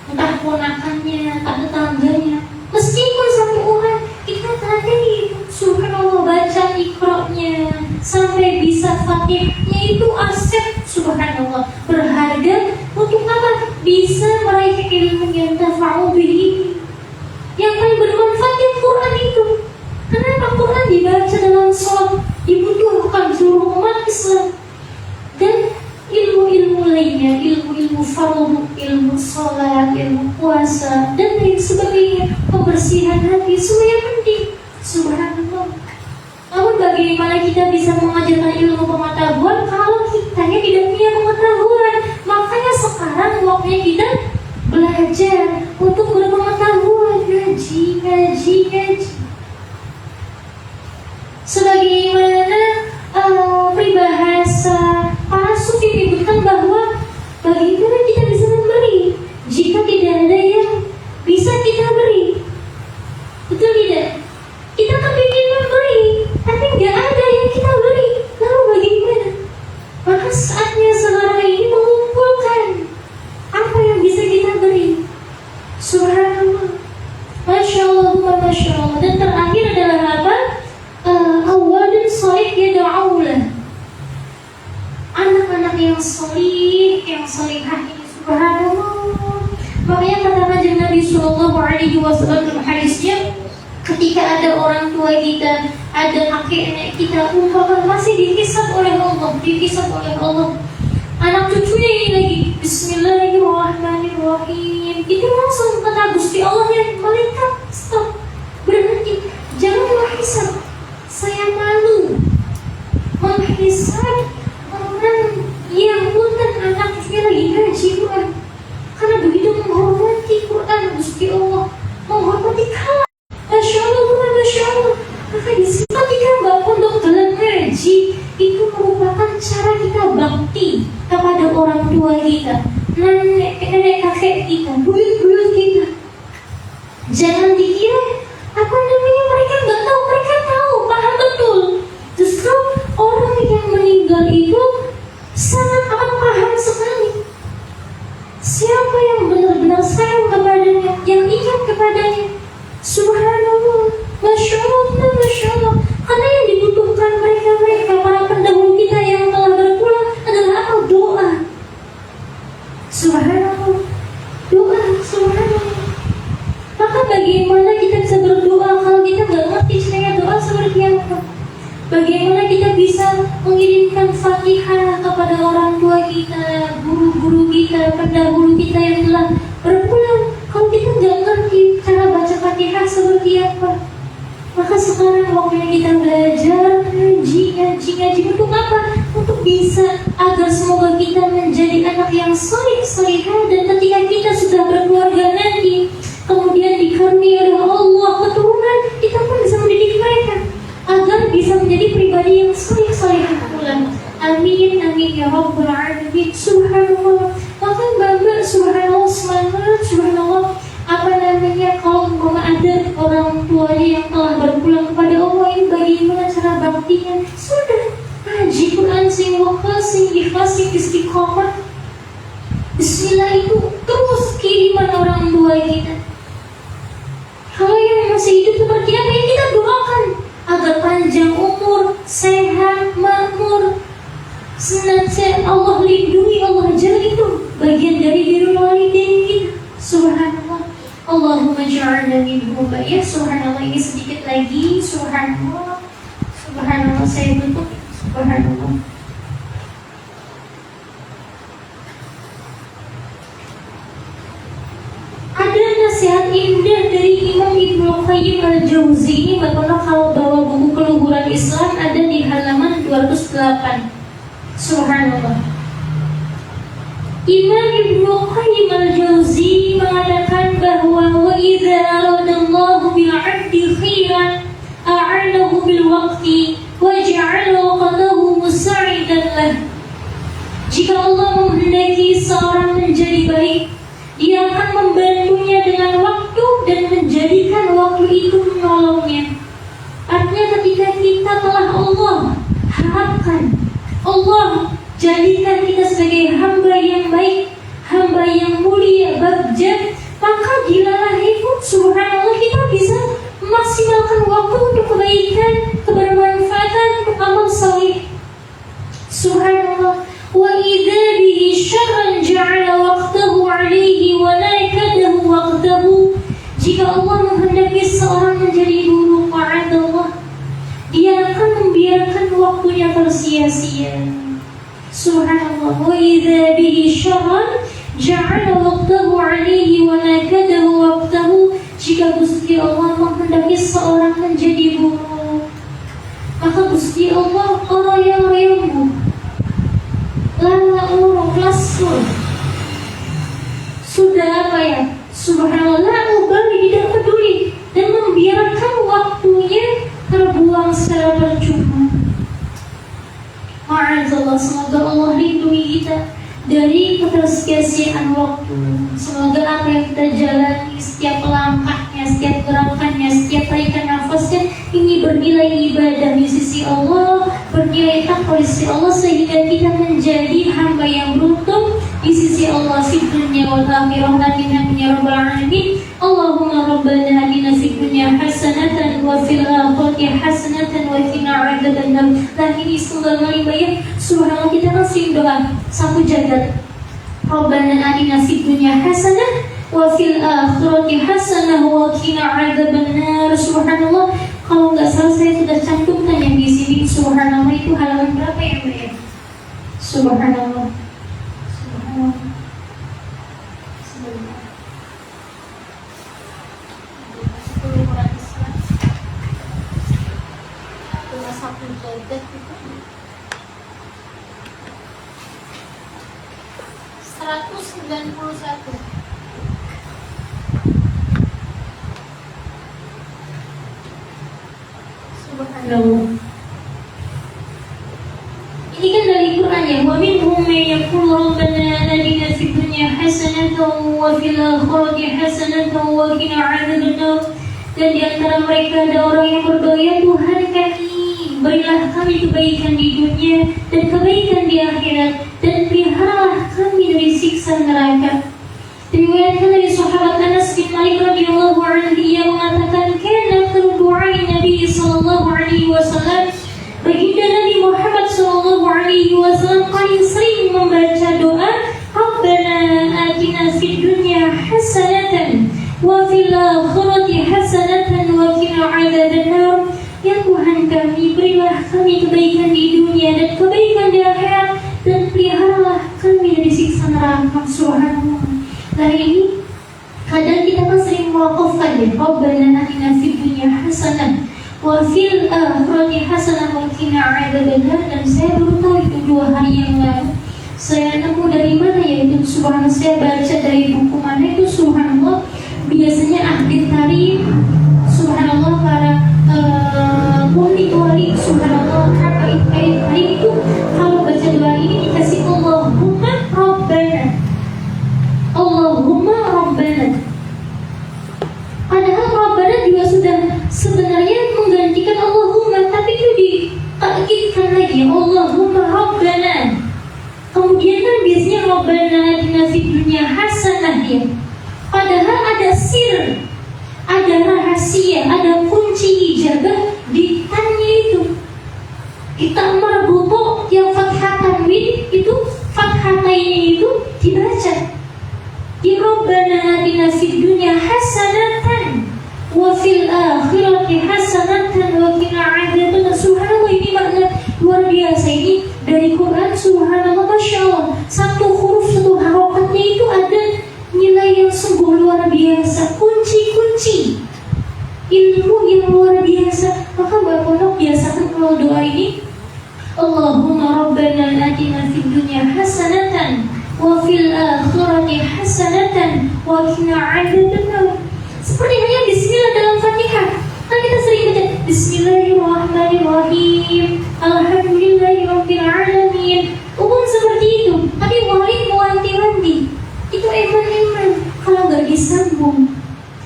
entah ponakannya, entah tetangganya, meskipun 1 orang, kita tadi subhanallah baca iqra-nya sampai bisa Fatihahnya, itu aset subhanallah berharga untuk apa? Bisa meraih ilmu yang tafa'u bihi, yang paling bermanfaat yang Quran itu. Kenapa Quran dibaca dalam sholat dibutuhkan seluruh umat Islam, dan ilmu-ilmu lainnya, ilmu-ilmu fardu, ilmu sholat, ilmu puasa, dan lain sebagainya, pembersihan hati, semuanya penting. Subhanallah. Namun bagaimana kita bisa mengajarkan ilmu pengetahuan kalau kitanya tidak punya pengetahuan? Makanya sekarang waktunya kita belajar untuk berpengetahuan, ngaji. Sebagaimana peribahasa para sufi menyebutkan bahwa bagaimana kita bisa memberi jika tidak ada yang bisa kita beri. Betul tidak? Kita kepingin memberi, tapi nggak ada yang kita beri. Lalu bagaimana? Maka saatnya sekarang ini mengumpulkan apa yang bisa kita beri. Subhanallah. Masya Allah, Masya Allah. Dan terakhir adalah apa? Awadun salih yada'aulah. Anak-anak yang salih, yang salihah ini, subhanallah. Makanya kata Nabi Sallallahu Alaihi Wasallam dalam hadisnya, ketika ada orang tua kita, ada kakek nenek kita, umpama masih dihisab oleh Allah, anak cucunya ini lagi Bismillahirrahmanirrahim, itu langsung kata Gusti Allah yang malaikat, stop, berhenti, janganlah hisab, saya malu menghisab orang yang punten anak cucunya lagi ngaji Quran, karena begitu menghormati Quran Gusti Allah, menghormati kalam. Masya Allah, Masya Allah. Maka di sini ketika bangun untuk dalam ngaji, itu merupakan cara kita bakti kepada orang tua kita, nenek kakek kita, buyut kita. Jangan dikira mereka nggak tahu, mereka tahu, paham betul. Justru orang yang meninggal itu sangat amat paham sekali. Siapa yang benar-benar sayang kepadanya, yang ingat kepadanya. Subhanallah, Masya Allah, Masya Allah. Karena yang dibutuhkan mereka para pendahulu kita yang telah berpulang adalah apa? Doa. Subhanallah, doa, subhanallah. Maka bagaimana kita bisa berdoa kalau kita nggak ngerti caranya doa seperti apa? Bagaimana kita bisa mengirimkan Fatihah kepada orang tua kita, guru-guru kita, pendahulu kita yang telah berpulang, kalau kita nggak ngerti cara baca Fatihah seperti apa? Maka sekarang waktunya kita belajar ngaji untuk apa? Untuk bisa agar semoga kita menjadi anak yang salihah, dan ketika kita sudah berkeluarga nanti, kemudian dikaruniai oleh Allah keturunan, kita pun bisa mendidik mereka agar bisa menjadi pribadi yang salihah pula. Amin, amin ya rabbal alamin. Subhanallah. Maka bangga, subhanallah, semangat, subhanallah. Kalau ada orang tuanya yang telah berpulang kepada Allah, ini bagaimana cara baktinya? Sudah ngaji Quran sing ikhlas, sing rokok. Bismillah itu terus kiriman orang tua kita. Kalau yang masih hidup seperti apa yang kita doakan agar panjang umur, sehat, makmur, senantiasa Allah lindungi, Allah jaga, itu bagian dari birrul walidain kita. Subhanallah. Allahumma ja'alna minhum. Ya subhanallah, ini sedikit lagi. Subhanallah. Subhanallah, saya tutup. Subhanallah. Ada nasihat indah dari Imam Ibnu Qayyim al-Jauzi. Ini bagaimana kalau bawa buku Keluhuran Islam, ada di halaman 208. Subhanallah. Imam Ibnu Qayyim al-Jauzi mengatakan bahwa wa idza aradallahu bil 'abdi khairan a'anahu bil waqti wa ja'ala waqtahu mus'idan lah. Jika Allah menghendaki seorang menjadi baik, Dia akan membantunya dengan waktu dan menjadikan waktu itu menolongnya. Artinya ketika kita telah Allah harapkan, Allah jadikan kita sebagai hamba yang baik, hamba yang mulia, bagja, maka dilalah itu subhanallah kita bisa memaksimalkan waktu untuk kebaikan, kebermanfaatan, untuk amal saleh. Subhanallah. Wa idza bihi syarran ja'ala waqtahu 'alaihi wa nakadahu waqtahu. Jika Allah menghendaki seorang menjadi buruk, ma'adallah, Dia akan membiarkan waktunya tersia-sia. Subhanallah. Wa idza bihi syarran ja'ala waqtahu 'alaihi wa nakadahu waqtahu. Jika Gusti Allah menghendaki seorang menjadi buruk, maka Gusti Allah orang lala urung lasul sudah apa ya, subhanallah, ubali, tidak peduli dan membiarkan waktunya terbuang secara percuma. Ma'azallah, semoga Allah lindungi kita dari ketersia-siaan waktu. Semoga apa yang kita jalani, setiap langkahnya, setiap gerakannya, setiap tarikan nafasnya, ini bernilai ibadah di sisi Allah, bernilai takwa di sisi Allah, sehingga kita menjadi hamba yang beruntung di sisi Allah fi dunya wal akhirah. Amin ya rabbal alamin. Allahumma rabbana atina fid dunya hasanatan wa fil akhirati hasanatan wa qina adzabannar. Nah, ini sungguh ya. Subhanallah, kita kasih doa satu jagat. Rabbana atina fid dunya hasanah wa fil akhirati hasanah wa qina adzabannar. Subhanallah, kalau nggak salah saya sudah cantumkan yang di sini. Subhanallah, itu halaman berapa ya, Mbak ya? Subhanallah. Subhanallah. Keluhuran Islam. Cuma satu jagat itu. 191. Subhanallah. Ini kan dari Quran ya. Wa minhum man yaqulu rabbana atina fid dunya hasanatan wa fil akhirati hasanatan wa qina adzabannar. Dan di antara mereka ada orang yang berdoa, ya Tuhan kami, berilah kami kebaikan di dunia dan kebaikan di akhirat, dan peliharalah kami dari siksa neraka. Diriwayatkan dari sahabat Anas bin Malik radhiyallahu anhu, ia mengatakan, kana doa Nabi sallallahu alaihi wasallam, baginda Nabi Muhammad sallallahu alaihi wasallam paling sering membaca doa, Rabbana atina fid dunya hasanatan wa fil akhirati hasanatan wa qina adzabannar. Ya Tuhan kami, berilah kami kebaikan di dunia dan kebaikan di akhirat, dan peliharalah kami dari siksa neraka. Subhanallah. Nah, ini kadang kita kan sering mewakafkan ya, Rabbana atina fid dunya hasanah wa fil akhirati hasanah wa qina adzabannar. Dan saya baru tahu itu 2 hari yang lalu. Saya nemu dari mana ya itu? Subhanallah, saya baca dari buku mana itu? Subhanallah, biasanya ahli tarikh, subhanallah, para wali, subhanallah, hari itu kalau baca doa ini dikasih Allahumma Rabbana, Allahumma Rabbana. Padahal Rabbana juga sudah sebenarnya menggantikan Allahumma, tapi itu ditakidkan lagi Allahumma Rabbana. Kemudian kan biasanya Rabbana atina fid dunya hasanah ya. Padahal ada sir, ada rahasia, ada kunci ijabah di tannya itu. Kita marbuto yang fathah tanwin itu, fathataini itu dibaca. Ya Rabbana atina fid dunya hasanatan wa fil akhirati hasanatan wa qina adzabannar. Subhanallah, ini makna luar biasa ini dari Quran. Subhanallah, Masya Allah, satu huruf, satu harokatnya itu ada nilai yang sungguh luar biasa, kunci-kunci ilmu yang luar biasa. Maka Mbak Pondok biasakan kalau doa ini, Allahumma Rabbana atina fid dunya hasanatan wa fil akhirati hasanatan wa qina adzabannar. Seperti hanya bismillah dalam Fatihah. Kan kita sering baca Bismillahirrahmanirrahim, Alhamdulillahirabbil alamin. Umum seperti itu. Tapi Walid mewanti-wanti, itu iman-iman kalau nggak disambung.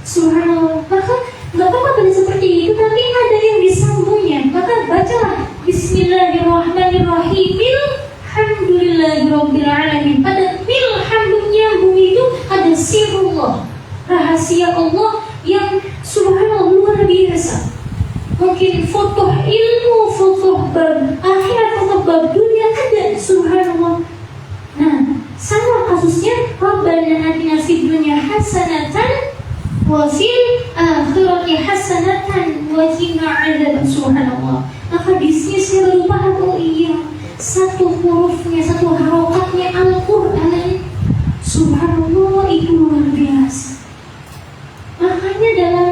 Subhanallah. Maka nggak apa-apa kalau seperti itu, tapi ada yang disambungnya. Maka bacalah Bismillahirrahmanirrahim, Alhamdulillahirabbil alamin. Pada nyambung itu ada sirullah, rahasia Allah yang subhanallah luar biasa. Mungkin futuh ilmu, futuh bab akhirat, futuh bab dunia ada, subhanallah. Nah, sama kasusnya Rabbana atina fid dunya hasanatan wa fil akhirati hasanatan wa qina adzaban. Subhanallah. Maka di sini saya baru paham, oh iya, satu hurufnya, satu harokatnya Al-Quran, subhanallah, itu luar biasa. Makanya dalam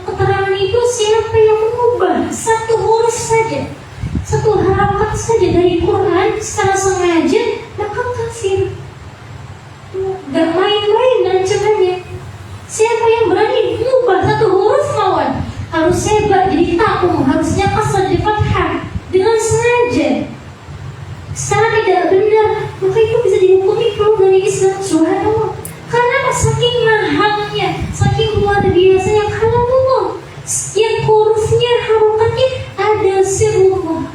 keterangan itu, siapa yang mengubah satu huruf saja, satu harokat saja dari Quran secara sengaja, maka kafir. Gak main-main ancamannya. Siapa yang berani mengubah satu huruf mawon, harus hebat jadi takung, harusnya kasar di fathah dengan sengaja, secara tidak benar, maka itu bisa dihukumi keluar dari Islam. Subhanallah. Karena saking mahalnya, saking luar biasanya kalamullah, yang hurufnya, harokatnya ada sirullah,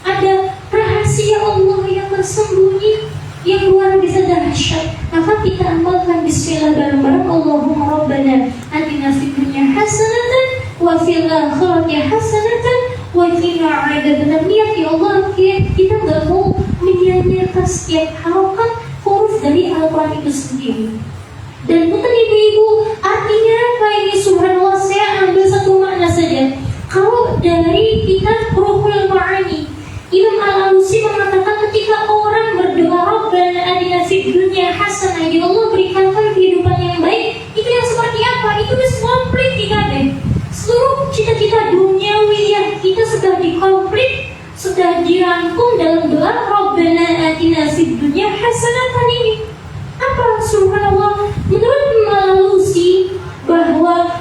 ada rahasia Allah yang tersembunyi, yang luar biasa dahsyat. Maka kita amalkan bismillah bareng-bareng. Allahumma Rabbana atina fid dunya hasanatan wa fil akhirati hasanatan wa qina adzabannar. Niat ya Allah, kita nggak mau menyia-nyiakan setiap harokat huruf dari Al-Quran itu sendiri. Dan bukan ibu-ibu, artinya apa ini? Subhanallah, saya ambil satu makna saja. Kalau dari kitab Ruhul Ma'ani, Imam Al-Alusi mengatakan ketika orang berdoa Rabbana atina fid dunya hasanah, ya Allah berikan kami kehidupan yang baik, itu yang seperti apa? Itu sudah komplit kita deh. Seluruh cita-cita duniawi kita sudah dikomplit, sudah dirangkum dalam doa Rabbana atina fid dunya hasanatan ini. Apa? Subhanallah, menurut Al-Alusi bahwa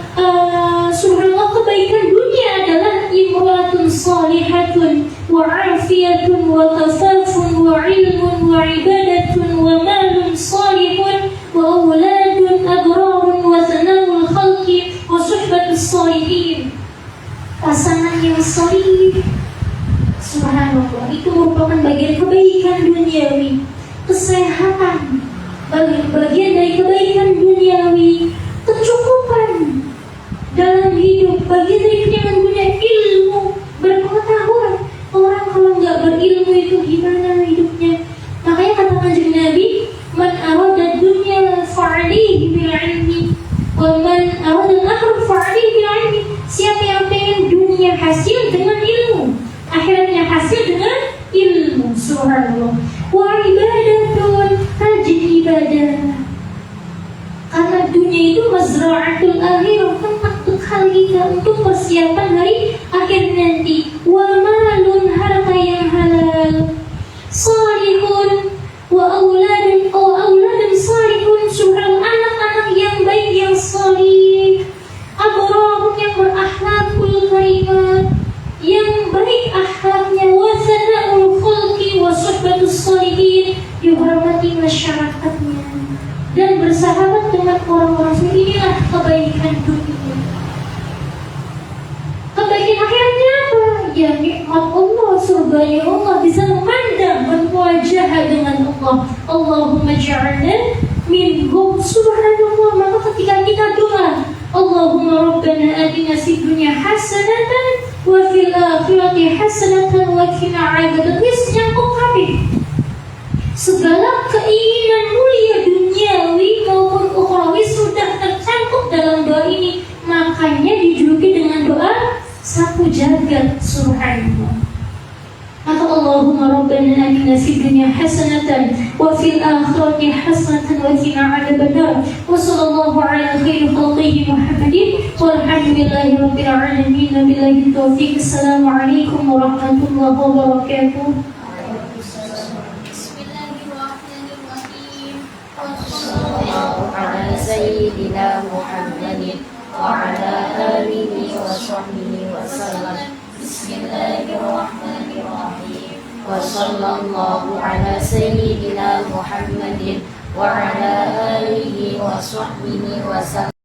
subhanallah, kebaikan dunia adalah imratun salihatun wa afiyatun wa kafafun wa ilmun wa ibadatun wa malun salihun wa awladun abrarun wa zanawul khalqi wa suhbatus salihin. Pasangan yang salih, subhanallah, itu merupakan bagian kebaikan duniawi. Kesehatan, bagian dari kebaikan duniawi. Kecukupan dalam hidup, bagian dari kenyamanan dunia. Ilmu, berpengetahuan. Orang kalau nggak berilmu itu gimana hidupnya? Makanya kata kanjeng Nabi, man arada dunya fa'alihi bil ilmi wa man arada al-akhirah fa'alihi bil ilmi. Siapa yang pengen dunia hasil dengan ilmu, akhiratnya hasil dengan ilmu. Subhanallah. Wa ibadatun, rajin ibadah. Karena dunia itu mazra'atul akhirah, tempat bekal kita untuk persiapan hari akhir nanti. Wa malun, harta yang halal. Salihun wa auladun salihun, subhanallah, anak-anak yang baik, yang salih. Abrarun, yang berakhlakul karimah, yang baik akhlaknya. Wa sana'ul khulqi wa suhbatus salihin, dihormati masyarakatnya dan bersahabat dengan orang-orang saleh. Inilah kebaikan dunia. Kebaikan akhirnya apa? Ya nikmat Allah, surganya Allah, bisa memandang, berwajah dengan Allah. Allahumma ja'alna minhum. Subhanallah. Maka ketika kita doa, Allahumma rabbana atina fid dunya hasanatan wa fil akhirati hasanatan wa qina adzabannar. Wis nyangkut kabeh. Segala keinginan mulia duniawi maupun ukhrawi sudah tercakup dalam doa ini. Makanya dijuluki dengan doa sapu jagat. Subhanallah. Maka Allahumma rabbana atina fid dunya hasanatan wa fil akhirati hasanatan wa qina adzabannar. Wa sallallahu ala khairi khalqihi Muhammadin walhamdulillahi rabbil alamin. Billahi taufiq. Assalamualaikum warahmatullahi wabarakatuh. Bismillahirrahmanirrahim. Sallallahu ala sayyidina Muhammadin wa ala alihi wa sahbihi wa sallam. Bismillahirrahmanirrahim. Wa sallallahu ala sayyidina Muhammadin wa ala alihi wa sahbihi wa sallam.